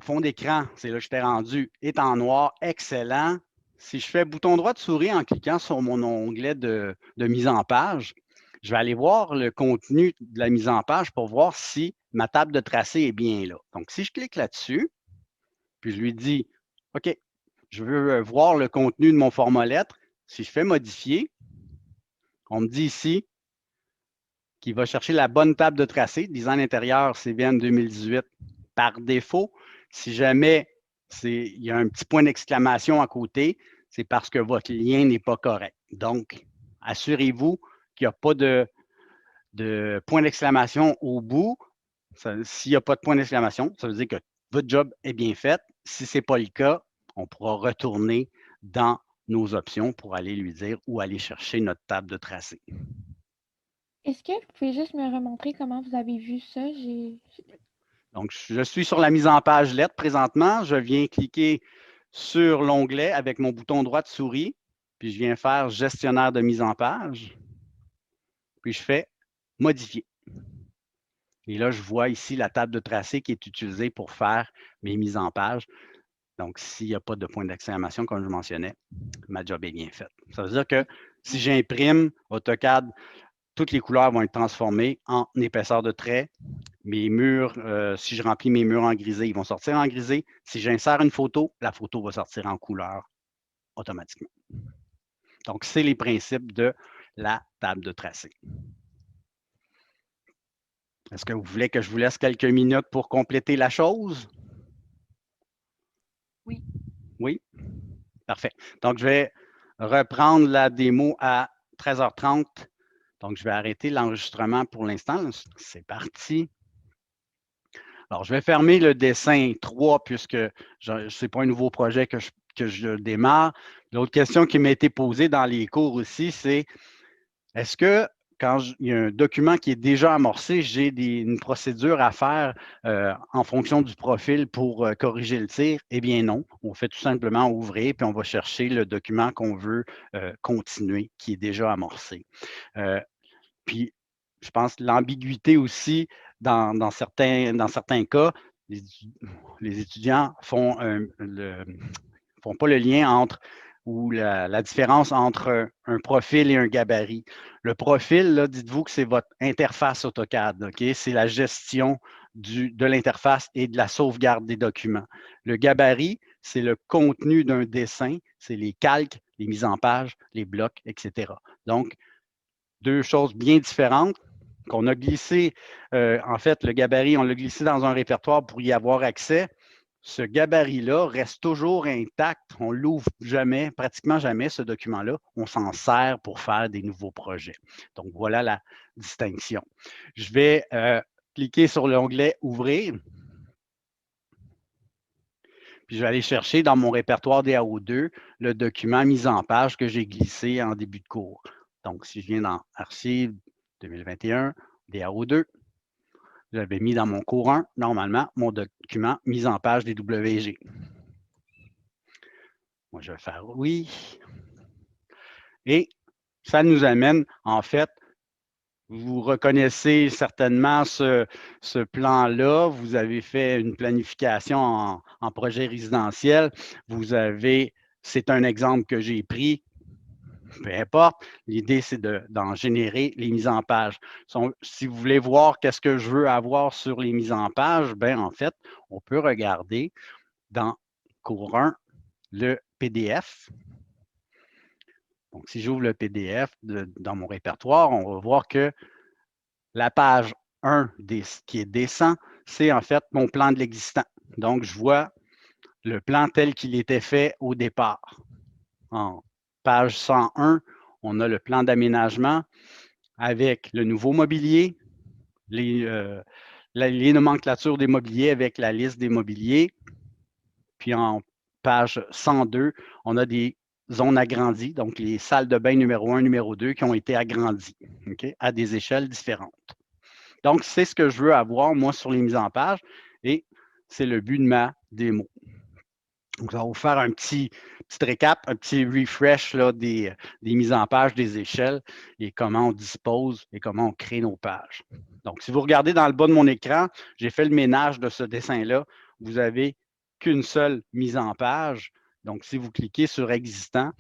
fond d'écran, c'est là que j'étais rendu, est en noir. Excellent. Si je fais bouton droit de souris en cliquant sur mon onglet de mise en page, je vais aller voir le contenu de la mise en page pour voir si ma table de tracé est bien là. Donc, si je clique là-dessus, puis je lui dis, OK, je veux voir le contenu de mon format lettre. Si je fais modifier, on me dit ici qu'il va chercher la bonne table de tracé, design intérieur CVN 2018 par défaut. Si jamais il y a un petit point d'exclamation à côté, c'est parce que votre lien n'est pas correct. Donc, assurez-vous qu'il n'y a pas de point d'exclamation au bout. S'il n'y a pas de point d'exclamation, ça veut dire que votre job est bien fait. Si ce n'est pas le cas, on pourra retourner dans nos options pour aller lui dire où aller chercher notre table de tracé. Est-ce que vous pouvez juste me remontrer comment vous avez vu ça? Donc, je suis sur la mise en page lettre présentement. Je viens cliquer sur l'onglet avec mon bouton droit de souris, puis je viens faire gestionnaire de mise en page, puis je fais modifier. Et là, je vois ici la table de tracé qui est utilisée pour faire mes mises en page. Donc, s'il n'y a pas de point d'exclamation, comme je mentionnais, ma job est bien faite. Ça veut dire que si j'imprime AutoCAD, toutes les couleurs vont être transformées en épaisseur de trait. Mes murs, si je remplis mes murs en grisé, ils vont sortir en grisé. Si j'insère une photo, la photo va sortir en couleur automatiquement. Donc, c'est les principes de la table de tracé. Est-ce que vous voulez que je vous laisse quelques minutes pour compléter la chose? Oui. Oui? Parfait. Donc, je vais reprendre la démo à 13h30. Donc, je vais arrêter l'enregistrement pour l'instant. C'est parti. Alors, je vais fermer le dessin 3 puisque ce n'est pas un nouveau projet que je démarre. L'autre question qui m'a été posée dans les cours aussi, c'est est-ce que quand il y a un document qui est déjà amorcé, j'ai une procédure à faire en fonction du profil pour corriger le tir? Eh bien non, on fait tout simplement ouvrir puis on va chercher le document qu'on veut continuer, qui est déjà amorcé. Puis, je pense que l'ambiguïté aussi, dans certains cas, les étudiants font pas le lien entre ou la différence entre un profil et un gabarit. Le profil, là, dites-vous que c'est votre interface AutoCAD, OK? C'est la gestion de l'interface et de la sauvegarde des documents. Le gabarit, c'est le contenu d'un dessin, c'est les calques, les mises en page, les blocs, etc. Donc, deux choses bien différentes qu'on a glissé, en fait, le gabarit, on l'a glissé dans un répertoire pour y avoir accès. Ce gabarit-là reste toujours intact. On ne l'ouvre jamais, pratiquement jamais, ce document-là. On s'en sert pour faire des nouveaux projets. Donc, voilà la distinction. Je vais cliquer sur l'onglet « Ouvrir ». Puis, je vais aller chercher dans mon répertoire DAO2 le document mis en page que j'ai glissé en début de cours. Donc, si je viens dans Archives 2021, DAO2, j'avais mis dans mon cours 1, normalement, mon document mis en page DWG. Moi, je vais faire oui. Et ça nous amène, en fait, vous reconnaissez certainement ce plan-là. Vous avez fait une planification en projet résidentiel. C'est un exemple que j'ai pris. Peu importe, l'idée, c'est d'en générer les mises en page. Si vous voulez voir qu'est-ce que je veux avoir sur les mises en page, bien, en fait, on peut regarder dans cours 1 le PDF. Donc, si j'ouvre le PDF dans mon répertoire, on va voir que la page 1 qui est descend, c'est en fait mon plan de l'existant. Donc, je vois le plan tel qu'il était fait au départ. En page 101, on a le plan d'aménagement avec le nouveau mobilier, les nomenclatures des mobiliers avec la liste des mobiliers. Puis en page 102, on a des zones agrandies, donc les salles de bain numéro 1, numéro 2 qui ont été agrandies, okay, à des échelles différentes. Donc, c'est ce que je veux avoir, moi, sur les mises en page, et c'est le but de ma démo. Donc, ça va vous faire un petit récap, un petit refresh là, des mises en page, des échelles, et comment on dispose et comment on crée nos pages. Donc, si vous regardez dans le bas de mon écran, j'ai fait le ménage de ce dessin-là. Vous n'avez qu'une seule mise en page. Donc, si vous cliquez sur « Existant »,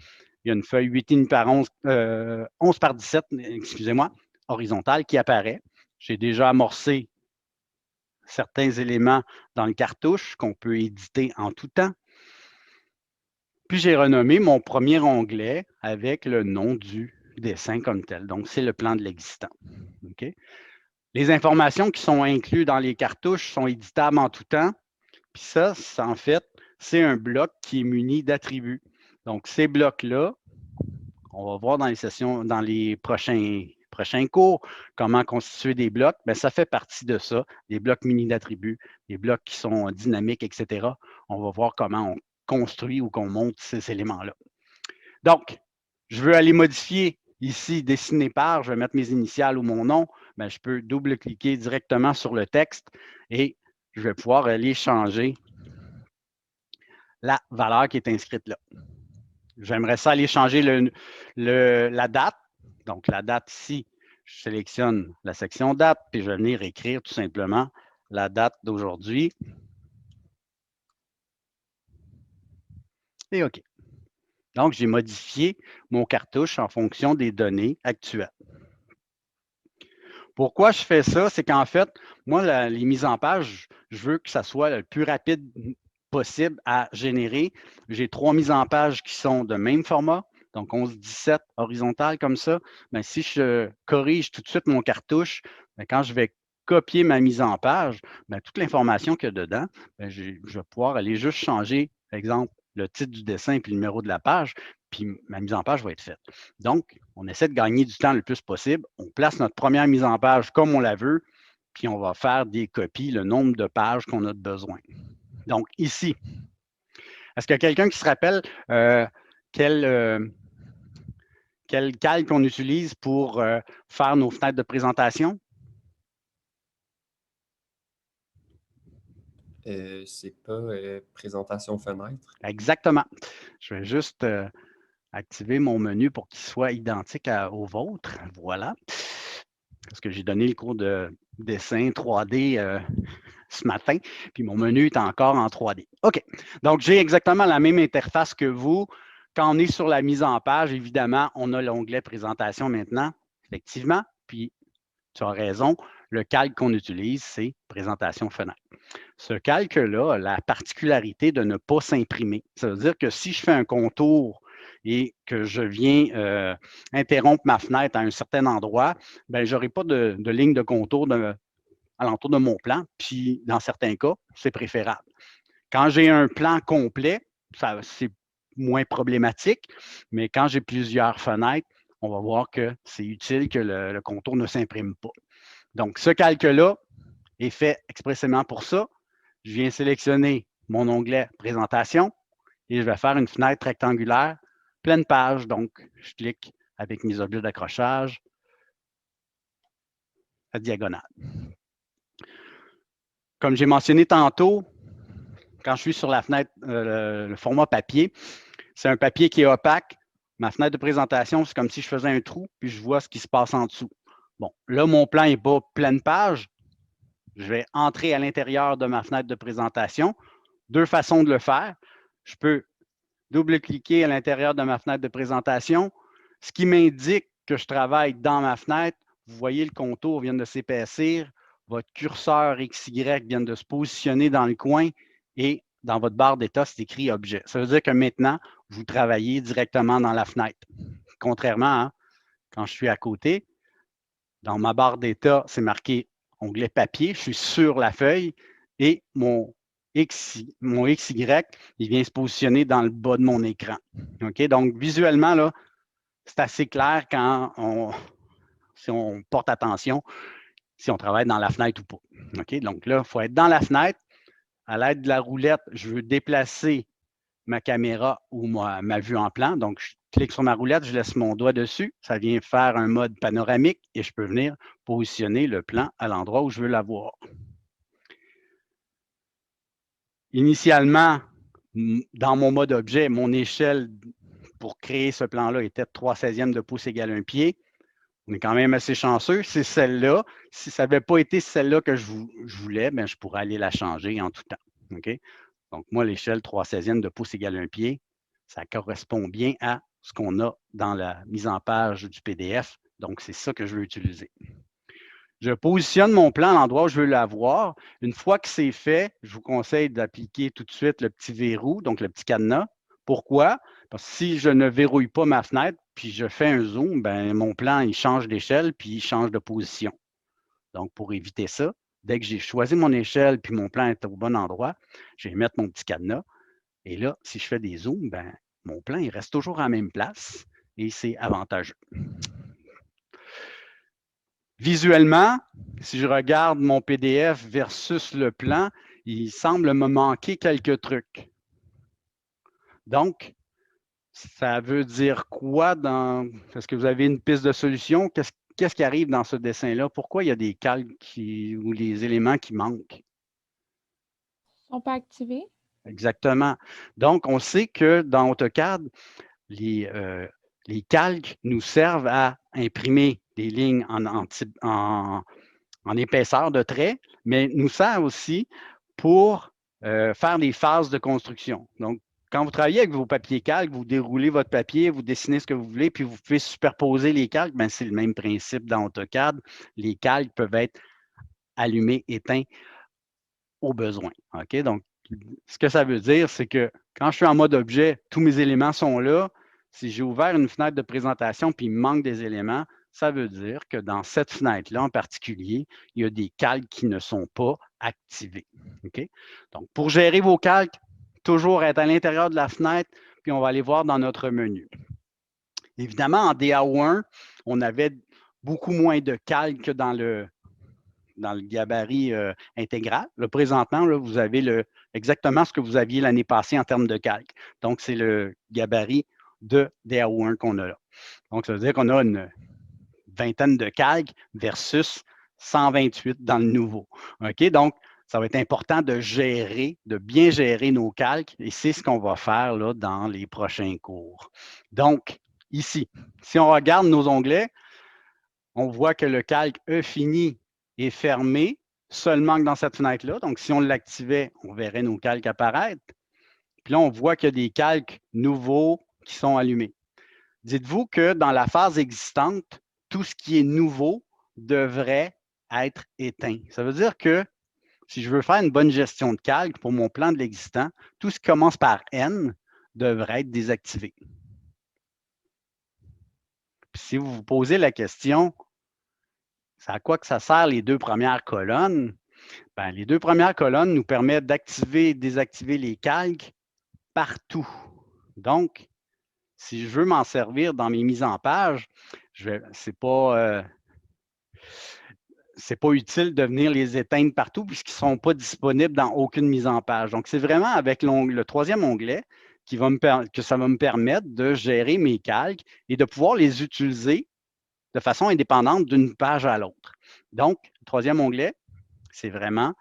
il y a une feuille 8,5 par 11 par 17, excusez-moi, horizontale qui apparaît. J'ai déjà amorcé certains éléments dans le cartouche qu'on peut éditer en tout temps. Puis, j'ai renommé mon premier onglet avec le nom du dessin comme tel. Donc, c'est le plan de l'existant. Okay? Les informations qui sont incluses dans les cartouches sont éditables en tout temps. Puis ça, en fait, c'est un bloc qui est muni d'attributs. Donc, ces blocs-là, on va voir dans les sessions, dans les prochains cours, comment constituer des blocs. Bien, ça fait partie de ça, des blocs munis d'attributs, des blocs qui sont dynamiques, etc. On va voir comment on construit ou qu'on monte ces éléments-là. Donc, je veux aller modifier ici, dessiner par, je vais mettre mes initiales ou mon nom. Bien, je peux double-cliquer directement sur le texte et je vais pouvoir aller changer la valeur qui est inscrite là. J'aimerais ça aller changer la date. Donc, la date ici, je sélectionne la section date, puis je vais venir écrire tout simplement la date d'aujourd'hui. Et OK. Donc, j'ai modifié mon cartouche en fonction des données actuelles. Pourquoi je fais ça? C'est qu'en fait, moi, les mises en page, je veux que ça soit le plus rapide possible à générer. J'ai 3 mises en page qui sont de même format, donc 11-17 horizontales comme ça. Bien, si je corrige tout de suite mon cartouche, bien, quand je vais copier ma mise en page, bien, toute l'information qu'il y a dedans, bien, je vais pouvoir aller juste changer, par exemple, le titre du dessin et le numéro de la page, puis ma mise en page va être faite. Donc, on essaie de gagner du temps le plus possible. On place notre première mise en page comme on la veut, puis on va faire des copies, le nombre de pages qu'on a besoin. Donc, ici, est-ce qu'il y a quelqu'un qui se rappelle quel calque on utilise pour faire nos fenêtres de présentation? C'est pas présentation fenêtre. Exactement. Je vais juste activer mon menu pour qu'il soit identique au vôtre. Voilà. Parce que j'ai donné le cours de dessin 3D ce matin, puis mon menu est encore en 3D. OK. Donc, j'ai exactement la même interface que vous. Quand on est sur la mise en page, évidemment, on a l'onglet présentation maintenant, effectivement, puis tu as raison, le calque qu'on utilise, c'est présentation fenêtre. Ce calque-là a la particularité de ne pas s'imprimer. Ça veut dire que si je fais un contour et que je viens interrompre ma fenêtre à un certain endroit, ben, je n'aurai pas de ligne de contour alentour de mon plan, puis dans certains cas, c'est préférable. Quand j'ai un plan complet, c'est moins problématique, mais quand j'ai plusieurs fenêtres, on va voir que c'est utile que le contour ne s'imprime pas. Donc, ce calque-là est fait expressément pour ça. Je viens sélectionner mon onglet Présentation et je vais faire une fenêtre rectangulaire, pleine page. Donc, je clique avec mes objets d'accrochage à diagonale. Comme j'ai mentionné tantôt, quand je suis sur la fenêtre, le format papier, c'est un papier qui est opaque. Ma fenêtre de présentation, c'est comme si je faisais un trou, puis je vois ce qui se passe en dessous. Bon, là, mon plan n'est pas pleine page. Je vais entrer à l'intérieur de ma fenêtre de présentation. Deux façons de le faire. Je peux double-cliquer à l'intérieur de ma fenêtre de présentation, ce qui m'indique que je travaille dans ma fenêtre. Vous voyez, le contour vient de s'épaissir. Votre curseur XY vient de se positionner dans le coin et dans votre barre d'état, c'est écrit objet. Ça veut dire que maintenant, vous travaillez directement dans la fenêtre. Contrairement à quand je suis à côté, dans ma barre d'état, c'est marqué onglet papier. Je suis sur la feuille et mon XY, il vient se positionner dans le bas de mon écran. OK? Donc, visuellement, là, c'est assez clair si on porte attention, si on travaille dans la fenêtre ou pas. OK? Donc là, il faut être dans la fenêtre. À l'aide de la roulette, je veux déplacer ma caméra ou ma vue en plan. Donc, je clique sur ma roulette, je laisse mon doigt dessus. Ça vient faire un mode panoramique et je peux venir positionner le plan à l'endroit où je veux l'avoir. Initialement, dans mon mode objet, mon échelle pour créer ce plan-là était 3/16 de pouce égale 1 pied. On est quand même assez chanceux. C'est celle-là. Si ça n'avait pas été celle-là que je voulais, bien, je pourrais aller la changer en tout temps. OK? Donc, moi, l'échelle 3/16 de pouce égale 1 pied, ça correspond bien à ce qu'on a dans la mise en page du PDF. Donc, c'est ça que je veux utiliser. Je positionne mon plan à l'endroit où je veux l'avoir. Une fois que c'est fait, je vous conseille d'appliquer tout de suite le petit verrou, donc le petit cadenas. Pourquoi? Parce que si je ne verrouille pas ma fenêtre, puis je fais un zoom, ben, mon plan, il change d'échelle, puis il change de position. Donc, pour éviter ça, dès que j'ai choisi mon échelle, puis mon plan est au bon endroit, je vais mettre mon petit cadenas. Et là, si je fais des zooms, ben, mon plan, il reste toujours à la même place et c'est avantageux. Visuellement, si je regarde mon PDF versus le plan, il semble me manquer quelques trucs. Donc, ça veut dire quoi est-ce que vous avez une piste de solution? Qu'est-ce qui arrive dans ce dessin-là? Pourquoi il y a des calques ou les éléments qui manquent? Ils ne sont pas activés? Exactement. Donc, on sait que dans AutoCAD, les calques nous servent à imprimer des lignes en épaisseur de trait, mais nous sert aussi pour faire des phases de construction. Donc, quand vous travaillez avec vos papiers calques, vous déroulez votre papier, vous dessinez ce que vous voulez, puis vous pouvez superposer les calques. Bien, c'est le même principe dans AutoCAD. Les calques peuvent être allumés, éteints au besoin. OK? Donc, ce que ça veut dire, c'est que quand je suis en mode objet, tous mes éléments sont là. Si j'ai ouvert une fenêtre de présentation puis il me manque des éléments, ça veut dire que dans cette fenêtre-là en particulier, il y a des calques qui ne sont pas activés. OK? Donc, pour gérer vos calques, toujours être à l'intérieur de la fenêtre, puis on va aller voir dans notre menu. Évidemment, en DAO1, on avait beaucoup moins de calques que dans le gabarit intégral. Là, présentement, là, vous avez exactement ce que vous aviez l'année passée en termes de calque. Donc, c'est le gabarit de DAO1 qu'on a là. Donc, ça veut dire qu'on a une vingtaine de calques versus 128 dans le nouveau. OK? Donc, ça va être important de bien gérer nos calques et c'est ce qu'on va faire là, dans les prochains cours. Donc, ici, si on regarde nos onglets, on voit que le calque E fini est fermé seulement que dans cette fenêtre-là. Donc, si on l'activait, on verrait nos calques apparaître. Puis là, on voit qu'il y a des calques nouveaux qui sont allumés. Dites-vous que dans la phase existante, tout ce qui est nouveau devrait être éteint. Ça veut dire que si je veux faire une bonne gestion de calque pour mon plan de l'existant, tout ce qui commence par N devrait être désactivé. Puis si vous vous posez la question, c'est à quoi que ça sert les deux premières colonnes? Bien, les deux premières colonnes nous permettent d'activer et désactiver les calques partout. Donc, si je veux m'en servir dans mes mises en page, ce n'est pas utile de venir les éteindre partout puisqu'ils ne sont pas disponibles dans aucune mise en page. Donc, c'est vraiment avec le troisième onglet que ça va me permettre de gérer mes calques et de pouvoir les utiliser de façon indépendante d'une page à l'autre. Donc, le troisième onglet, c'est vraiment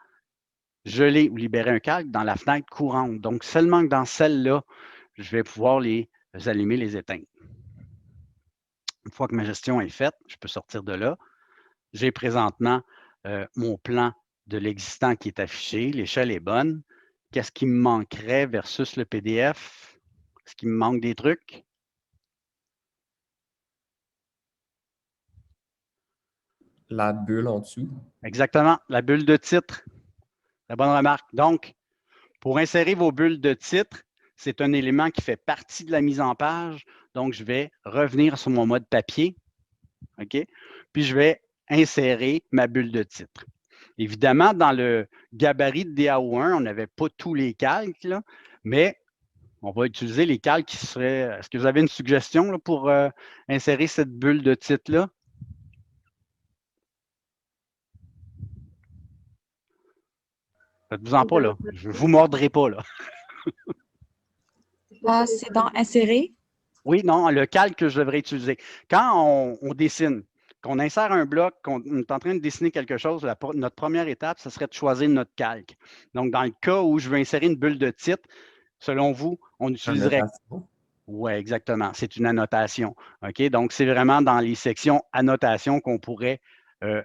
geler ou libérer un calque dans la fenêtre courante. Donc, seulement que dans celle-là, je vais pouvoir les allumer, les éteindre. Une fois que ma gestion est faite, je peux sortir de là. J'ai présentement mon plan de l'existant qui est affiché. L'échelle est bonne. Qu'est-ce qui me manquerait versus le PDF? Est-ce qu'il me manque des trucs? La bulle en dessous. Exactement, la bulle de titre. La bonne remarque. Donc, pour insérer vos bulles de titre, c'est un élément qui fait partie de la mise en page. Donc, je vais revenir sur mon mode papier. OK? Puis, je vais insérer ma bulle de titre. Évidemment, dans le gabarit de DAO1, on n'avait pas tous les calques, là, mais on va utiliser les calques qui seraient… Est-ce que vous avez une suggestion là, pour insérer cette bulle de titre-là? Faites-vous-en pas, là. Je ne vous mordrai pas, là. Là, c'est dans insérer. Oui, non, le calque que je devrais utiliser. Quand on dessine, qu'on insère un bloc, qu'on est en train de dessiner quelque chose, notre première étape, ce serait de choisir notre calque. Donc, dans le cas où je veux insérer une bulle de titre, selon vous, on utiliserait… Oui, exactement. C'est une annotation. OK? Donc, c'est vraiment dans les sections annotation qu'on pourrait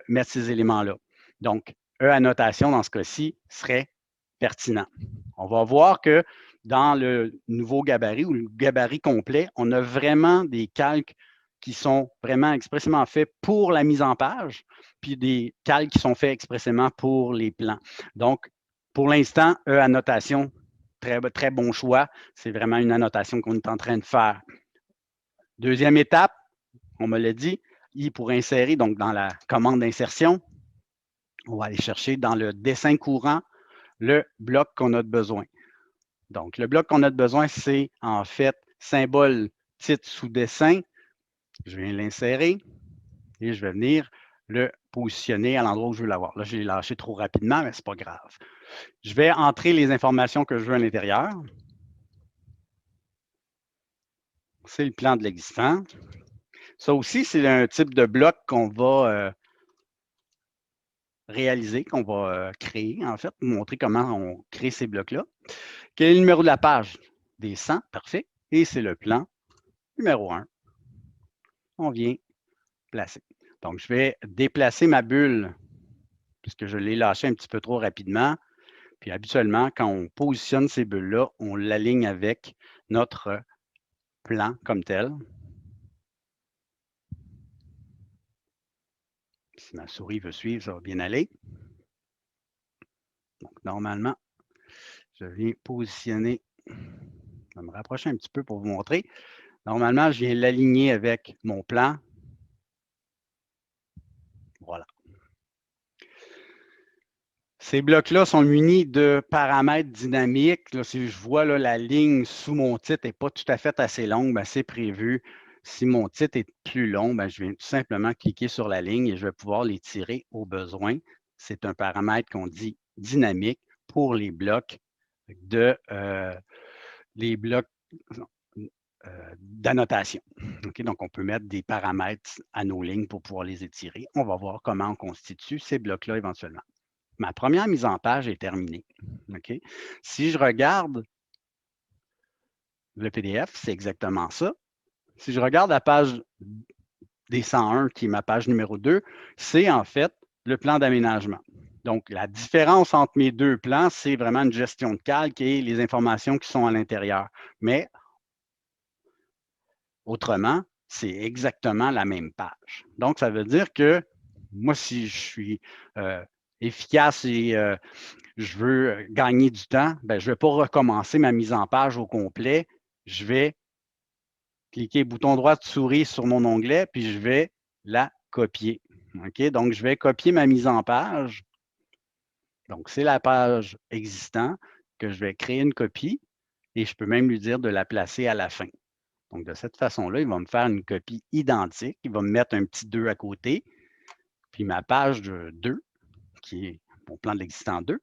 mettre ces éléments-là. Donc, E-annotation, dans ce cas-ci, serait pertinent. On va voir que dans le nouveau gabarit ou le gabarit complet, on a vraiment des calques qui sont vraiment expressément faits pour la mise en page, puis des calques qui sont faits expressément pour les plans. Donc, pour l'instant, E-annotation, très, très bon choix. C'est vraiment une annotation qu'on est en train de faire. Deuxième étape, on me l'a dit, I pour insérer, donc dans la commande d'insertion, on va aller chercher dans le dessin courant le bloc qu'on a de besoin. Donc, le bloc qu'on a de besoin, c'est en fait symbole titre sous dessin. Je viens l'insérer et je vais venir le positionner à l'endroit où je veux l'avoir. Là, je l'ai lâché trop rapidement, mais ce n'est pas grave. Je vais entrer les informations que je veux à l'intérieur. C'est le plan de l'existant. Ça aussi, c'est un type de bloc qu'on va réaliser, qu'on va créer, en fait, montrer comment on crée ces blocs-là. Quel est le numéro de la page? Des 100, parfait. Et c'est le plan numéro 1. On vient placer. Donc, je vais déplacer ma bulle puisque je l'ai lâché un petit peu trop rapidement. Puis habituellement, quand on positionne ces bulles-là, on l'aligne avec notre plan comme tel. Si ma souris veut suivre, ça va bien aller. Donc, normalement, je viens positionner, je vais me rapprocher un petit peu pour vous montrer. Normalement, je viens l'aligner avec mon plan. Voilà. Ces blocs-là sont munis de paramètres dynamiques. Là, si je vois là, la ligne sous mon titre n'est pas tout à fait assez longue, ben, c'est prévu. Si mon titre est plus long, ben, je viens tout simplement cliquer sur la ligne et je vais pouvoir les tirer au besoin. C'est un paramètre qu'on dit dynamique pour les blocs d'annotation. Okay? Donc, on peut mettre des paramètres à nos lignes pour pouvoir les étirer. On va voir comment on constitue ces blocs-là éventuellement. Ma première mise en page est terminée. Okay? Si je regarde le PDF, c'est exactement ça. Si je regarde la page des 101, qui est ma page numéro 2, c'est en fait le plan d'aménagement. Donc, la différence entre mes deux plans, c'est vraiment une gestion de calque et les informations qui sont à l'intérieur. Mais autrement, c'est exactement la même page. Donc, ça veut dire que moi, si je suis efficace et je veux gagner du temps, ben, je ne vais pas recommencer ma mise en page au complet. Je vais cliquer bouton droit de souris sur mon onglet, puis je vais la copier. Okay? Donc, je vais copier ma mise en page. Donc, c'est la page existante que je vais créer une copie et je peux même lui dire de la placer à la fin. Donc, de cette façon-là, il va me faire une copie identique. Il va me mettre un petit 2 à côté. Puis ma page 2, qui est mon plan de l'existant 2,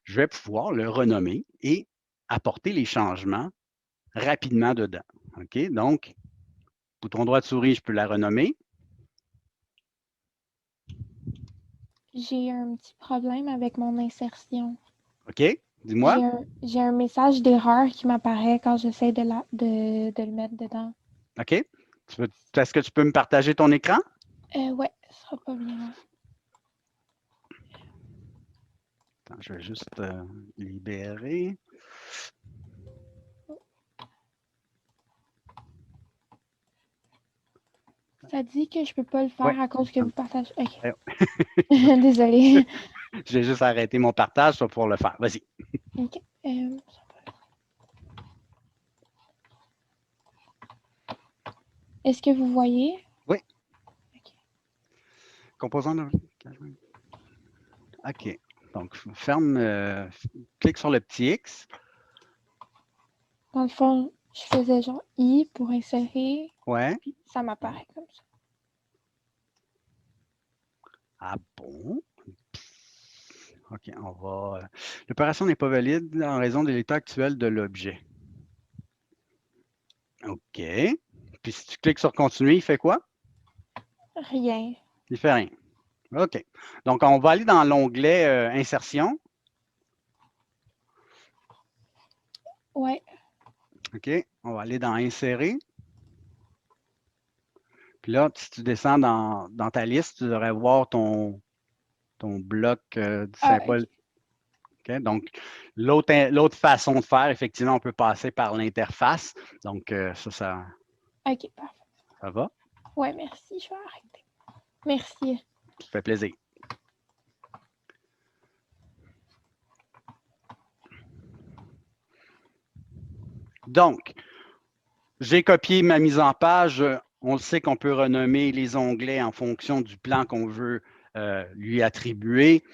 je vais pouvoir le renommer et apporter les changements rapidement dedans. OK? Donc, bouton droit de souris, je peux la renommer. J'ai un petit problème avec mon insertion. OK? Dis-moi. J'ai un message d'erreur qui m'apparaît quand j'essaie de le mettre dedans. OK? Est-ce que tu peux me partager ton écran? Ouais, ce sera pas bien long. Attends, je vais juste libérer. Ça dit que je peux pas le faire Ouais. à cause que vous partagez. OK. Ouais. Désolée. J'ai juste arrêté mon partage, je vais pouvoir le faire. Vas-y. OK. Est-ce que vous voyez? Oui. OK. Composant de... OK. Donc, ferme, clique sur le petit X. Dans le fond, je faisais genre I pour insérer. Ouais. Puis ça m'apparaît comme ça. Ah bon? OK, on va... L'opération n'est pas valide en raison de l'état actuel de l'objet. OK. Puis si tu cliques sur continuer, il fait quoi? Rien. Il fait rien. OK. Donc, on va aller dans l'onglet insertion. Ouais. OK. On va aller dans insérer. Puis là, si tu descends dans ta liste, tu devrais voir ton bloc du symbole. Okay. Donc, l'autre façon de faire, effectivement, on peut passer par l'interface. Donc, ça OK, parfait. Ça va? Ouais, merci. Je vais arrêter. Merci. Ça fait plaisir. Donc, j'ai copié ma mise en page. On le sait qu'on peut renommer les onglets en fonction du plan qu'on veut lui attribuer.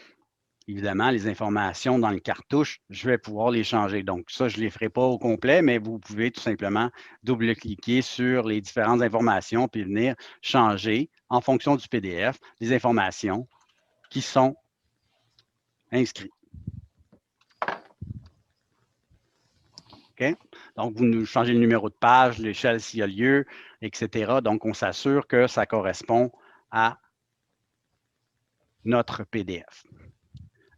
Évidemment, les informations dans le cartouche, je vais pouvoir les changer. Donc, ça, je ne les ferai pas au complet, mais vous pouvez tout simplement double-cliquer sur les différentes informations puis venir changer en fonction du PDF les informations qui sont inscrites. OK? Donc, vous nous changez le numéro de page, l'échelle s'il y a lieu, etc. Donc, on s'assure que ça correspond à notre PDF.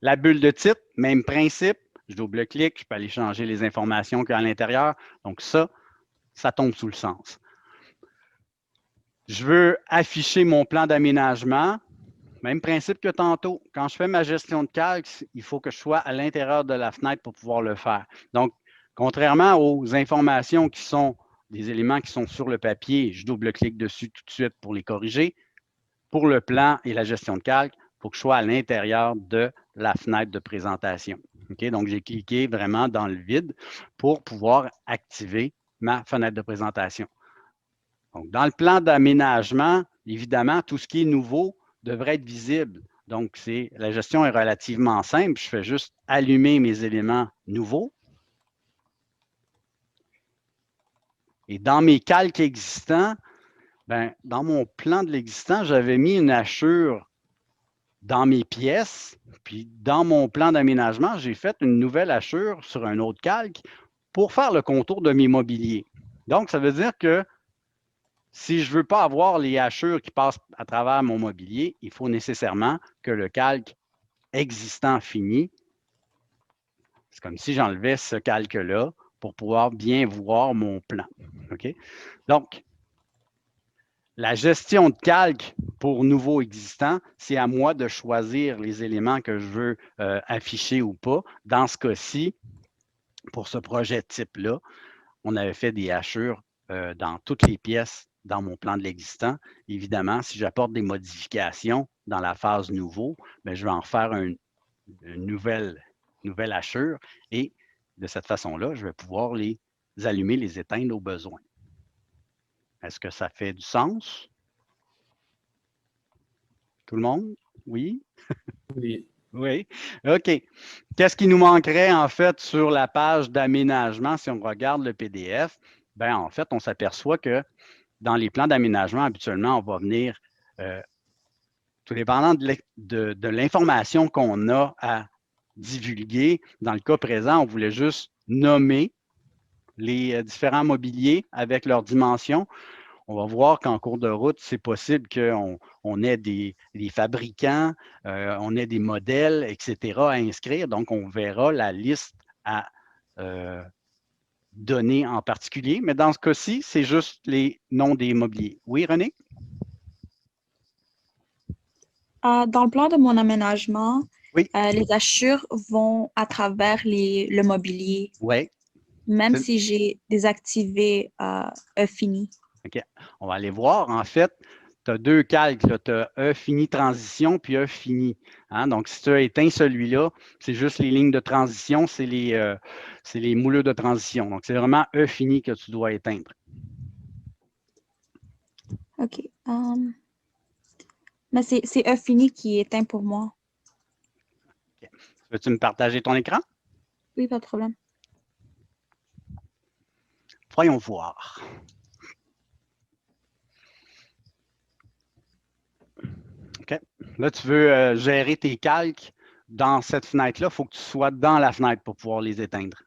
La bulle de titre, même principe. je double-clique, je peux aller changer les informations qu'il y a à l'intérieur. Donc ça tombe sous le sens. Je veux afficher mon plan d'aménagement. Même principe que tantôt. Quand je fais ma gestion de calque, il faut que je sois à l'intérieur de la fenêtre pour pouvoir le faire. Donc, contrairement aux informations qui sont des éléments qui sont sur le papier, je double-clique dessus tout de suite pour les corriger. Pour le plan et la gestion de calque, il faut que je sois à l'intérieur de la fenêtre de présentation. Okay? Donc, j'ai cliqué vraiment dans le vide pour pouvoir activer ma fenêtre de présentation. Donc, dans le plan d'aménagement, évidemment, tout ce qui est nouveau devrait être visible. Donc, la gestion est relativement simple. Je fais juste allumer mes éléments nouveaux. Et dans mes calques existants, dans mon plan de l'existant, j'avais mis une hachure dans mes pièces. Puis, dans mon plan d'aménagement, j'ai fait une nouvelle hachure sur un autre calque pour faire le contour de mes mobiliers. Donc, ça veut dire que si je ne veux pas avoir les hachures qui passent à travers mon mobilier, il faut nécessairement que le calque existant fini. C'est comme si j'enlevais ce calque-là pour pouvoir bien voir mon plan. OK? Donc, la gestion de calque pour nouveau existant, c'est à moi de choisir les éléments que je veux afficher ou pas. Dans ce cas-ci, pour ce projet type-là, on avait fait des hachures dans toutes les pièces dans mon plan de l'existant. Évidemment, si j'apporte des modifications dans la phase nouveau, je vais en faire une nouvelle hachure et de cette façon-là, je vais pouvoir les allumer, les éteindre au besoin. Est-ce que ça fait du sens? Tout le monde? Oui? Oui. Oui. OK. Qu'est-ce qui nous manquerait en fait sur la page d'aménagement si on regarde le PDF? En fait, on s'aperçoit que dans les plans d'aménagement, habituellement, on va venir, tout dépendant de l'information qu'on a à divulguer. Dans le cas présent, on voulait juste nommer les différents mobiliers avec leurs dimensions. On va voir qu'en cours de route, c'est possible qu'on ait des fabricants, on ait des modèles, etc. à inscrire. Donc, on verra la liste à donner en particulier. Mais dans ce cas-ci, c'est juste les noms des mobiliers. Oui, René? Dans le plan de mon aménagement, Oui. les hachures vont à travers le mobilier, Oui. même si j'ai désactivé E fini. OK. On va aller voir. En fait, tu as deux calques. Tu as E fini transition puis E fini. Hein? Donc, si tu as éteint celui-là, c'est juste les lignes de transition, c'est les moulures de transition. Donc, c'est vraiment E fini que tu dois éteindre. OK. Mais c'est E fini qui est éteint pour moi. Okay. Veux-tu me partager ton écran? Oui, pas de problème. Voyons voir. OK. Là, tu veux gérer tes calques dans cette fenêtre-là. Il faut que tu sois dans la fenêtre pour pouvoir les éteindre.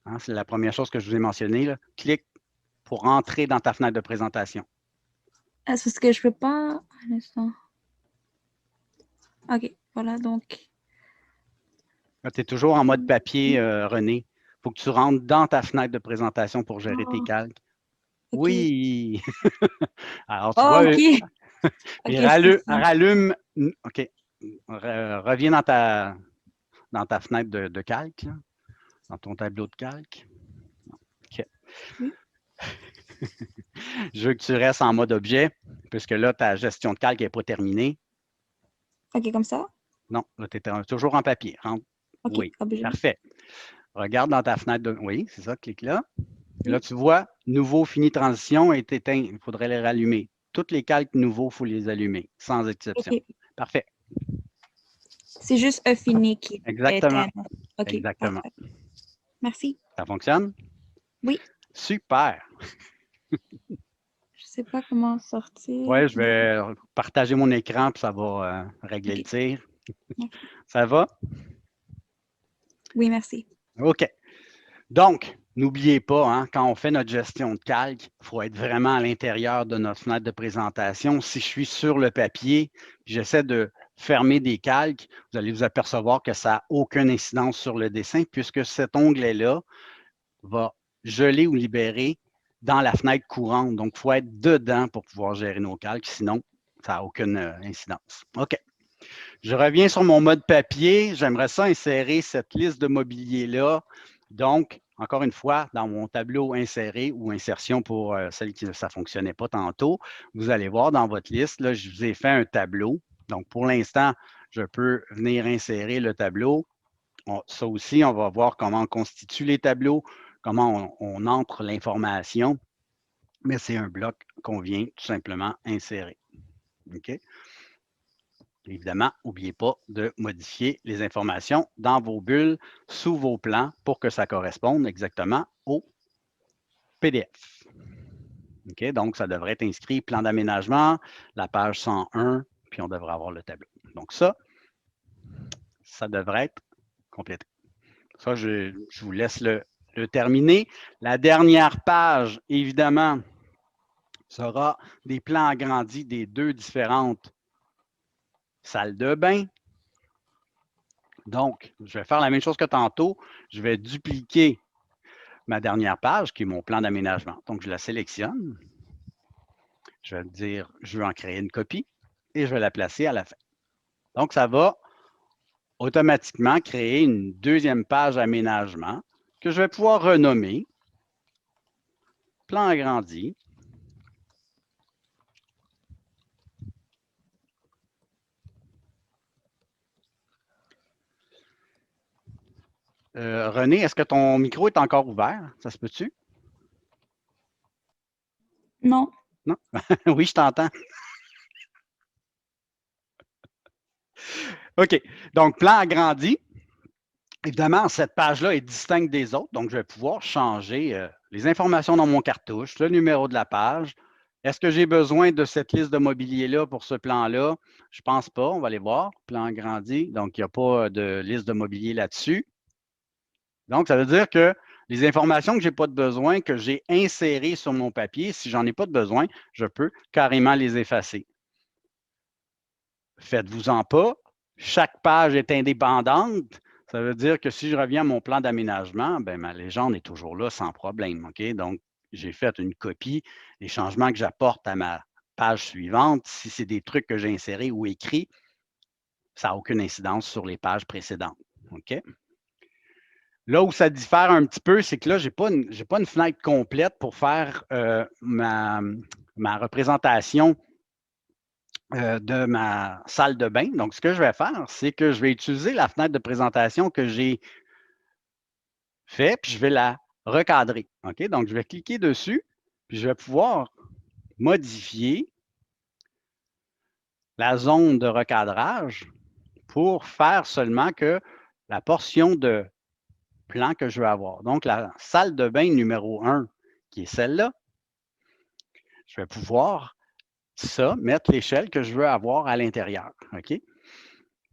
Hein, c'est la première chose que je vous ai mentionnée. Là. Clique pour entrer dans ta fenêtre de présentation. Est-ce que je ne peux pas... Un instant. OK, voilà, donc... Tu es toujours en mode papier, René. Il faut que tu rentres dans ta fenêtre de présentation pour gérer tes calques. Okay. Oui! Alors, tu vois... OK! Et Okay, rallume... OK. Reviens dans ta fenêtre de calque, là, dans ton tableau de calque. OK. Oui. Je veux que tu restes en mode objet, puisque là, ta gestion de calque n'est pas terminée. OK, comme ça? Non, là, tu es toujours en papier. Rentre. OK, Oui, objet. parfait. Regarde dans ta fenêtre de... Oui, c'est ça, clique là. Et là, tu vois, nouveau fini transition est éteint. Il faudrait les rallumer. Tous les calques nouveaux, il faut les allumer, sans exception. Okay. Parfait. C'est juste E fini qui Exactement. est éteint. OK, exactement. parfait. Merci. Ça fonctionne? Oui. Super. Je ne sais pas comment sortir. Oui, je vais partager mon écran, puis ça va régler le tir. Ça va? Oui, merci. OK. Donc, n'oubliez pas, hein, quand on fait notre gestion de calque, il faut être vraiment à l'intérieur de notre fenêtre de présentation. Si je suis sur le papier, puis j'essaie de fermer des calques, vous allez vous apercevoir que ça n'a aucune incidence sur le dessin puisque cet onglet-là va geler ou libérer dans la fenêtre courante. Donc, il faut être dedans pour pouvoir gérer nos calques, sinon, ça n'a aucune incidence. OK. Je reviens sur mon mode papier. J'aimerais ça insérer cette liste de mobilier-là. Donc, encore une fois, dans mon tableau inséré ou insertion pour celle qui ça ne fonctionnait pas tantôt, vous allez voir dans votre liste, là, je vous ai fait un tableau. Donc, pour l'instant, je peux venir insérer le tableau. Ça aussi, on va voir comment on constitue les tableaux, comment on entre l'information, mais c'est un bloc qu'on vient tout simplement insérer. OK? Évidemment, n'oubliez pas de modifier les informations dans vos bulles, sous vos plans, pour que ça corresponde exactement au PDF. OK? Donc, ça devrait être inscrit plan d'aménagement, la page 101, puis on devrait avoir le tableau. Donc, ça devrait être complété. Ça, je vous laisse le terminer. La dernière page, évidemment, sera des plans agrandis des deux différentes salles de bain. Donc, je vais faire la même chose que tantôt. Je vais dupliquer ma dernière page, qui est mon plan d'aménagement. Donc, je la sélectionne. Je vais dire, je veux en créer une copie et je vais la placer à la fin. Donc, ça va automatiquement créer une deuxième page aménagement que je vais pouvoir renommer plan agrandi. René, est-ce que ton micro est encore ouvert? Ça se peut-tu? Non. Non? Oui, je t'entends. OK. Donc, plan agrandi. Évidemment, cette page-là est distincte des autres, donc je vais pouvoir changer les informations dans mon cartouche, le numéro de la page. Est-ce que j'ai besoin de cette liste de mobilier-là pour ce plan-là? Je ne pense pas. On va aller voir. Plan agrandi. Donc, il n'y a pas de liste de mobilier là-dessus. Donc, ça veut dire que les informations que je n'ai pas de besoin, que j'ai insérées sur mon papier, si j'en ai pas de besoin, je peux carrément les effacer. Faites-vous-en pas. Chaque page est indépendante. Ça veut dire que si je reviens à mon plan d'aménagement, ben, ma légende est toujours là sans problème. OK? Donc, j'ai fait une copie. Les changements que j'apporte à ma page suivante, si c'est des trucs que j'ai insérés ou écrits, ça n'a aucune incidence sur les pages précédentes. OK? Là où ça diffère un petit peu, c'est que là, je n'ai pas une fenêtre complète pour faire ma représentation de ma salle de bain. Donc, ce que je vais faire, c'est que je vais utiliser la fenêtre de présentation que j'ai fait, puis je vais la recadrer. OK? Donc, je vais cliquer dessus, puis je vais pouvoir modifier la zone de recadrage pour faire seulement que la portion de plan que je veux avoir. Donc, la salle de bain numéro 1, qui est celle-là, je vais pouvoir, mettre l'échelle que je veux avoir à l'intérieur. OK?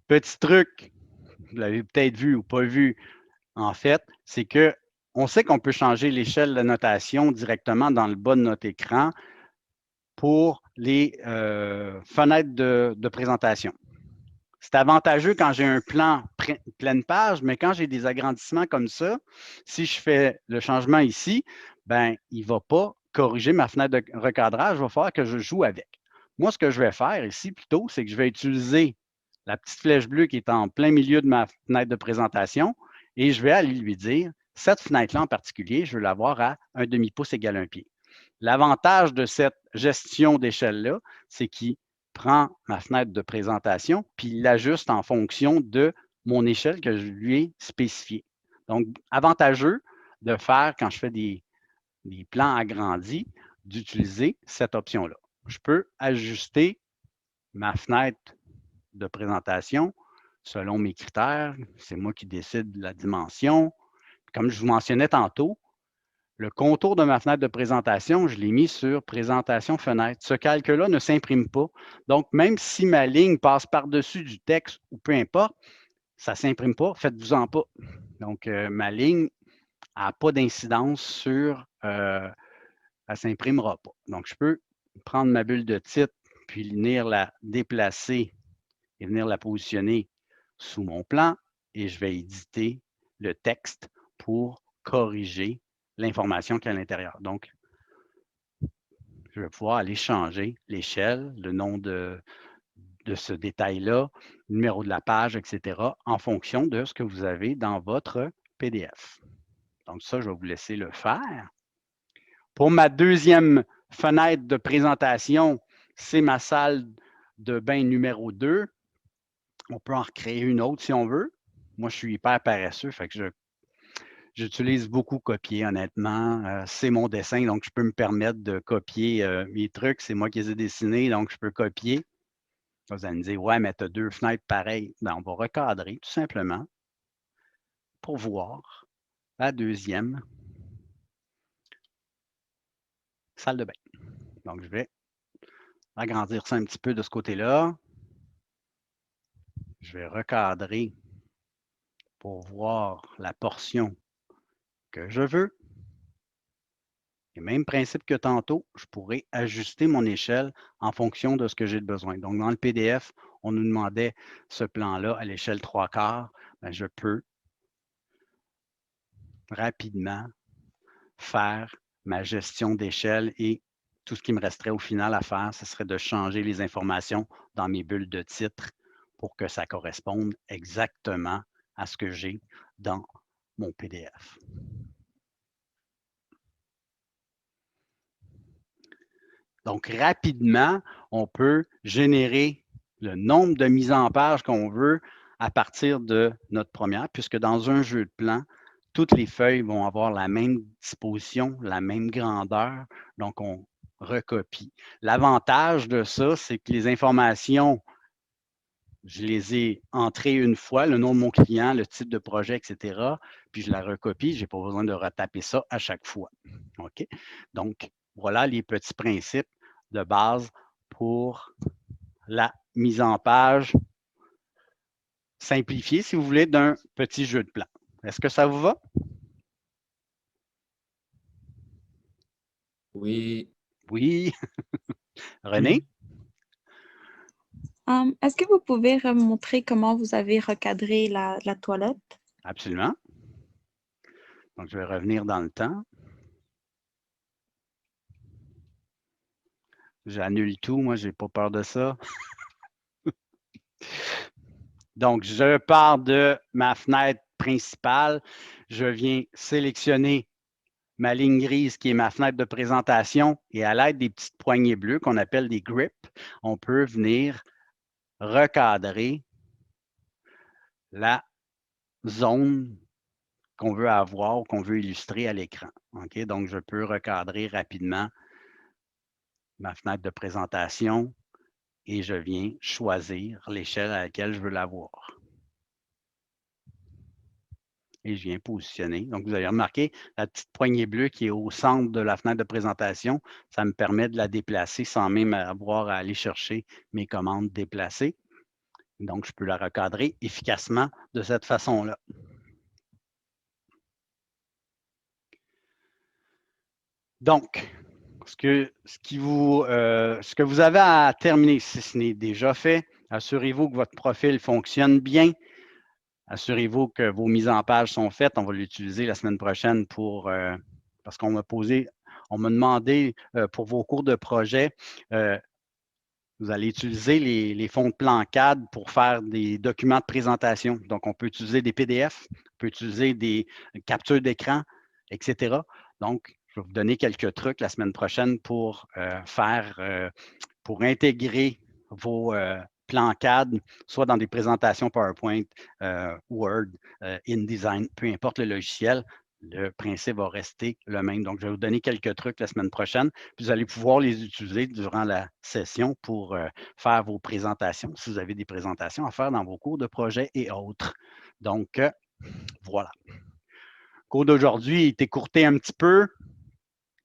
Petit truc, vous l'avez peut-être vu ou pas vu, en fait, c'est qu'on sait qu'on peut changer l'échelle de notation directement dans le bas de notre écran pour les fenêtres de présentation. C'est avantageux quand j'ai un plan pleine page, mais quand j'ai des agrandissements comme ça, si je fais le changement ici, ben, il ne va pas corriger ma fenêtre de recadrage, il va falloir que je joue avec. Moi, ce que je vais faire ici plutôt, c'est que je vais utiliser la petite flèche bleue qui est en plein milieu de ma fenêtre de présentation et je vais aller lui dire, cette fenêtre-là en particulier, je veux l'avoir à 1 demi-pouce égale 1 pied. L'avantage de cette gestion d'échelle-là, c'est qu'il prend ma fenêtre de présentation, puis il l'ajuste en fonction de mon échelle que je lui ai spécifiée. Donc, avantageux de faire, quand je fais des plans agrandis, d'utiliser cette option-là. Je peux ajuster ma fenêtre de présentation selon mes critères. C'est moi qui décide de la dimension. Comme je vous mentionnais tantôt, le contour de ma fenêtre de présentation, je l'ai mis sur présentation fenêtre. Ce calque-là ne s'imprime pas. Donc, même si ma ligne passe par-dessus du texte ou peu importe, ça ne s'imprime pas, faites-vous-en pas. Donc, ma ligne n'a pas d'incidence sur, elle ne s'imprimera pas. Donc, je peux prendre ma bulle de titre, puis venir la déplacer et venir la positionner sous mon plan et je vais éditer le texte pour corriger l'information qui est à l'intérieur. Donc, je vais pouvoir aller changer l'échelle, le nom de ce détail-là, le numéro de la page, etc., en fonction de ce que vous avez dans votre PDF. Donc, ça, je vais vous laisser le faire. Pour ma deuxième fenêtre de présentation, c'est ma salle de bain numéro 2. On peut en recréer une autre si on veut. Moi, je suis hyper paresseux, fait que j'utilise beaucoup copier, honnêtement. C'est mon dessin, donc je peux me permettre de copier mes trucs. C'est moi qui les ai dessinés, donc je peux copier. Vous allez me dire, ouais, mais tu as 2 fenêtres pareilles. Ben, on va recadrer tout simplement pour voir la deuxième salle de bain. Donc, je vais agrandir ça un petit peu de ce côté-là. Je vais recadrer pour voir la portion que je veux. Et même principe que tantôt, je pourrais ajuster mon échelle en fonction de ce que j'ai besoin. Donc, dans le PDF, on nous demandait ce plan-là à l'échelle 3/4. Ben, je peux rapidement faire ma gestion d'échelle et tout ce qui me resterait au final à faire, ce serait de changer les informations dans mes bulles de titre pour que ça corresponde exactement à ce que j'ai dans mon PDF. Donc, rapidement, on peut générer le nombre de mises en page qu'on veut à partir de notre première, puisque dans un jeu de plan, toutes les feuilles vont avoir la même disposition, la même grandeur, donc on recopie. L'avantage de ça, c'est que les informations, je les ai entrées une fois, le nom de mon client, le type de projet, etc., puis je la recopie, je n'ai pas besoin de retaper ça à chaque fois. OK? Donc, voilà les petits principes de base pour la mise en page simplifiée, si vous voulez, d'un petit jeu de plan. Est-ce que ça vous va? Oui. Oui. René? Est-ce que vous pouvez remontrer comment vous avez recadré la toilette? Absolument. Donc, je vais revenir dans le temps. J'annule tout, moi, je n'ai pas peur de ça. Donc, je pars de ma fenêtre principale. Je viens sélectionner ma ligne grise qui est ma fenêtre de présentation et à l'aide des petites poignées bleues qu'on appelle des grips, on peut venir recadrer la zone qu'on veut avoir ou qu'on veut illustrer à l'écran. Okay? Donc, je peux recadrer rapidement ma fenêtre de présentation et je viens choisir l'échelle à laquelle je veux l'avoir. Et je viens positionner. Donc, vous avez remarqué la petite poignée bleue qui est au centre de la fenêtre de présentation. Ça me permet de la déplacer sans même avoir à aller chercher mes commandes déplacées. Donc, je peux la recadrer efficacement de cette façon-là. Donc, ce que vous avez à terminer, si ce n'est déjà fait, assurez-vous que votre profil fonctionne bien. Assurez-vous que vos mises en page sont faites. On va l'utiliser la semaine prochaine parce qu'on m'a demandé pour vos cours de projet, vous allez utiliser les fonds de plan CAD pour faire des documents de présentation. Donc, on peut utiliser des PDF, on peut utiliser des captures d'écran, etc. Donc, je vais vous donner quelques trucs la semaine prochaine pour pour intégrer vos plans CAD, soit dans des présentations PowerPoint, Word, InDesign, peu importe le logiciel, le principe va rester le même. Donc, je vais vous donner quelques trucs la semaine prochaine, puis vous allez pouvoir les utiliser durant la session pour faire vos présentations, si vous avez des présentations à faire dans vos cours de projet et autres. Donc, voilà. Le cours d'aujourd'hui est écourté un petit peu.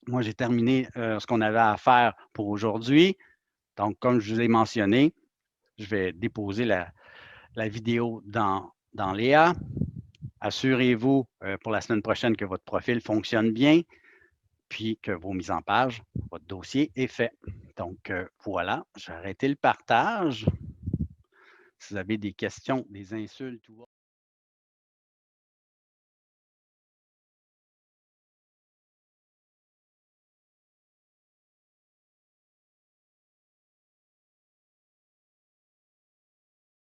Moi, j'ai terminé ce qu'on avait à faire pour aujourd'hui. Donc, comme je vous ai mentionné, je vais déposer la vidéo dans Léa. Assurez-vous pour la semaine prochaine que votre profil fonctionne bien, puis que vos mises en page, votre dossier est fait. Donc, voilà, j'ai arrêté le partage. Si vous avez des questions, des insultes ou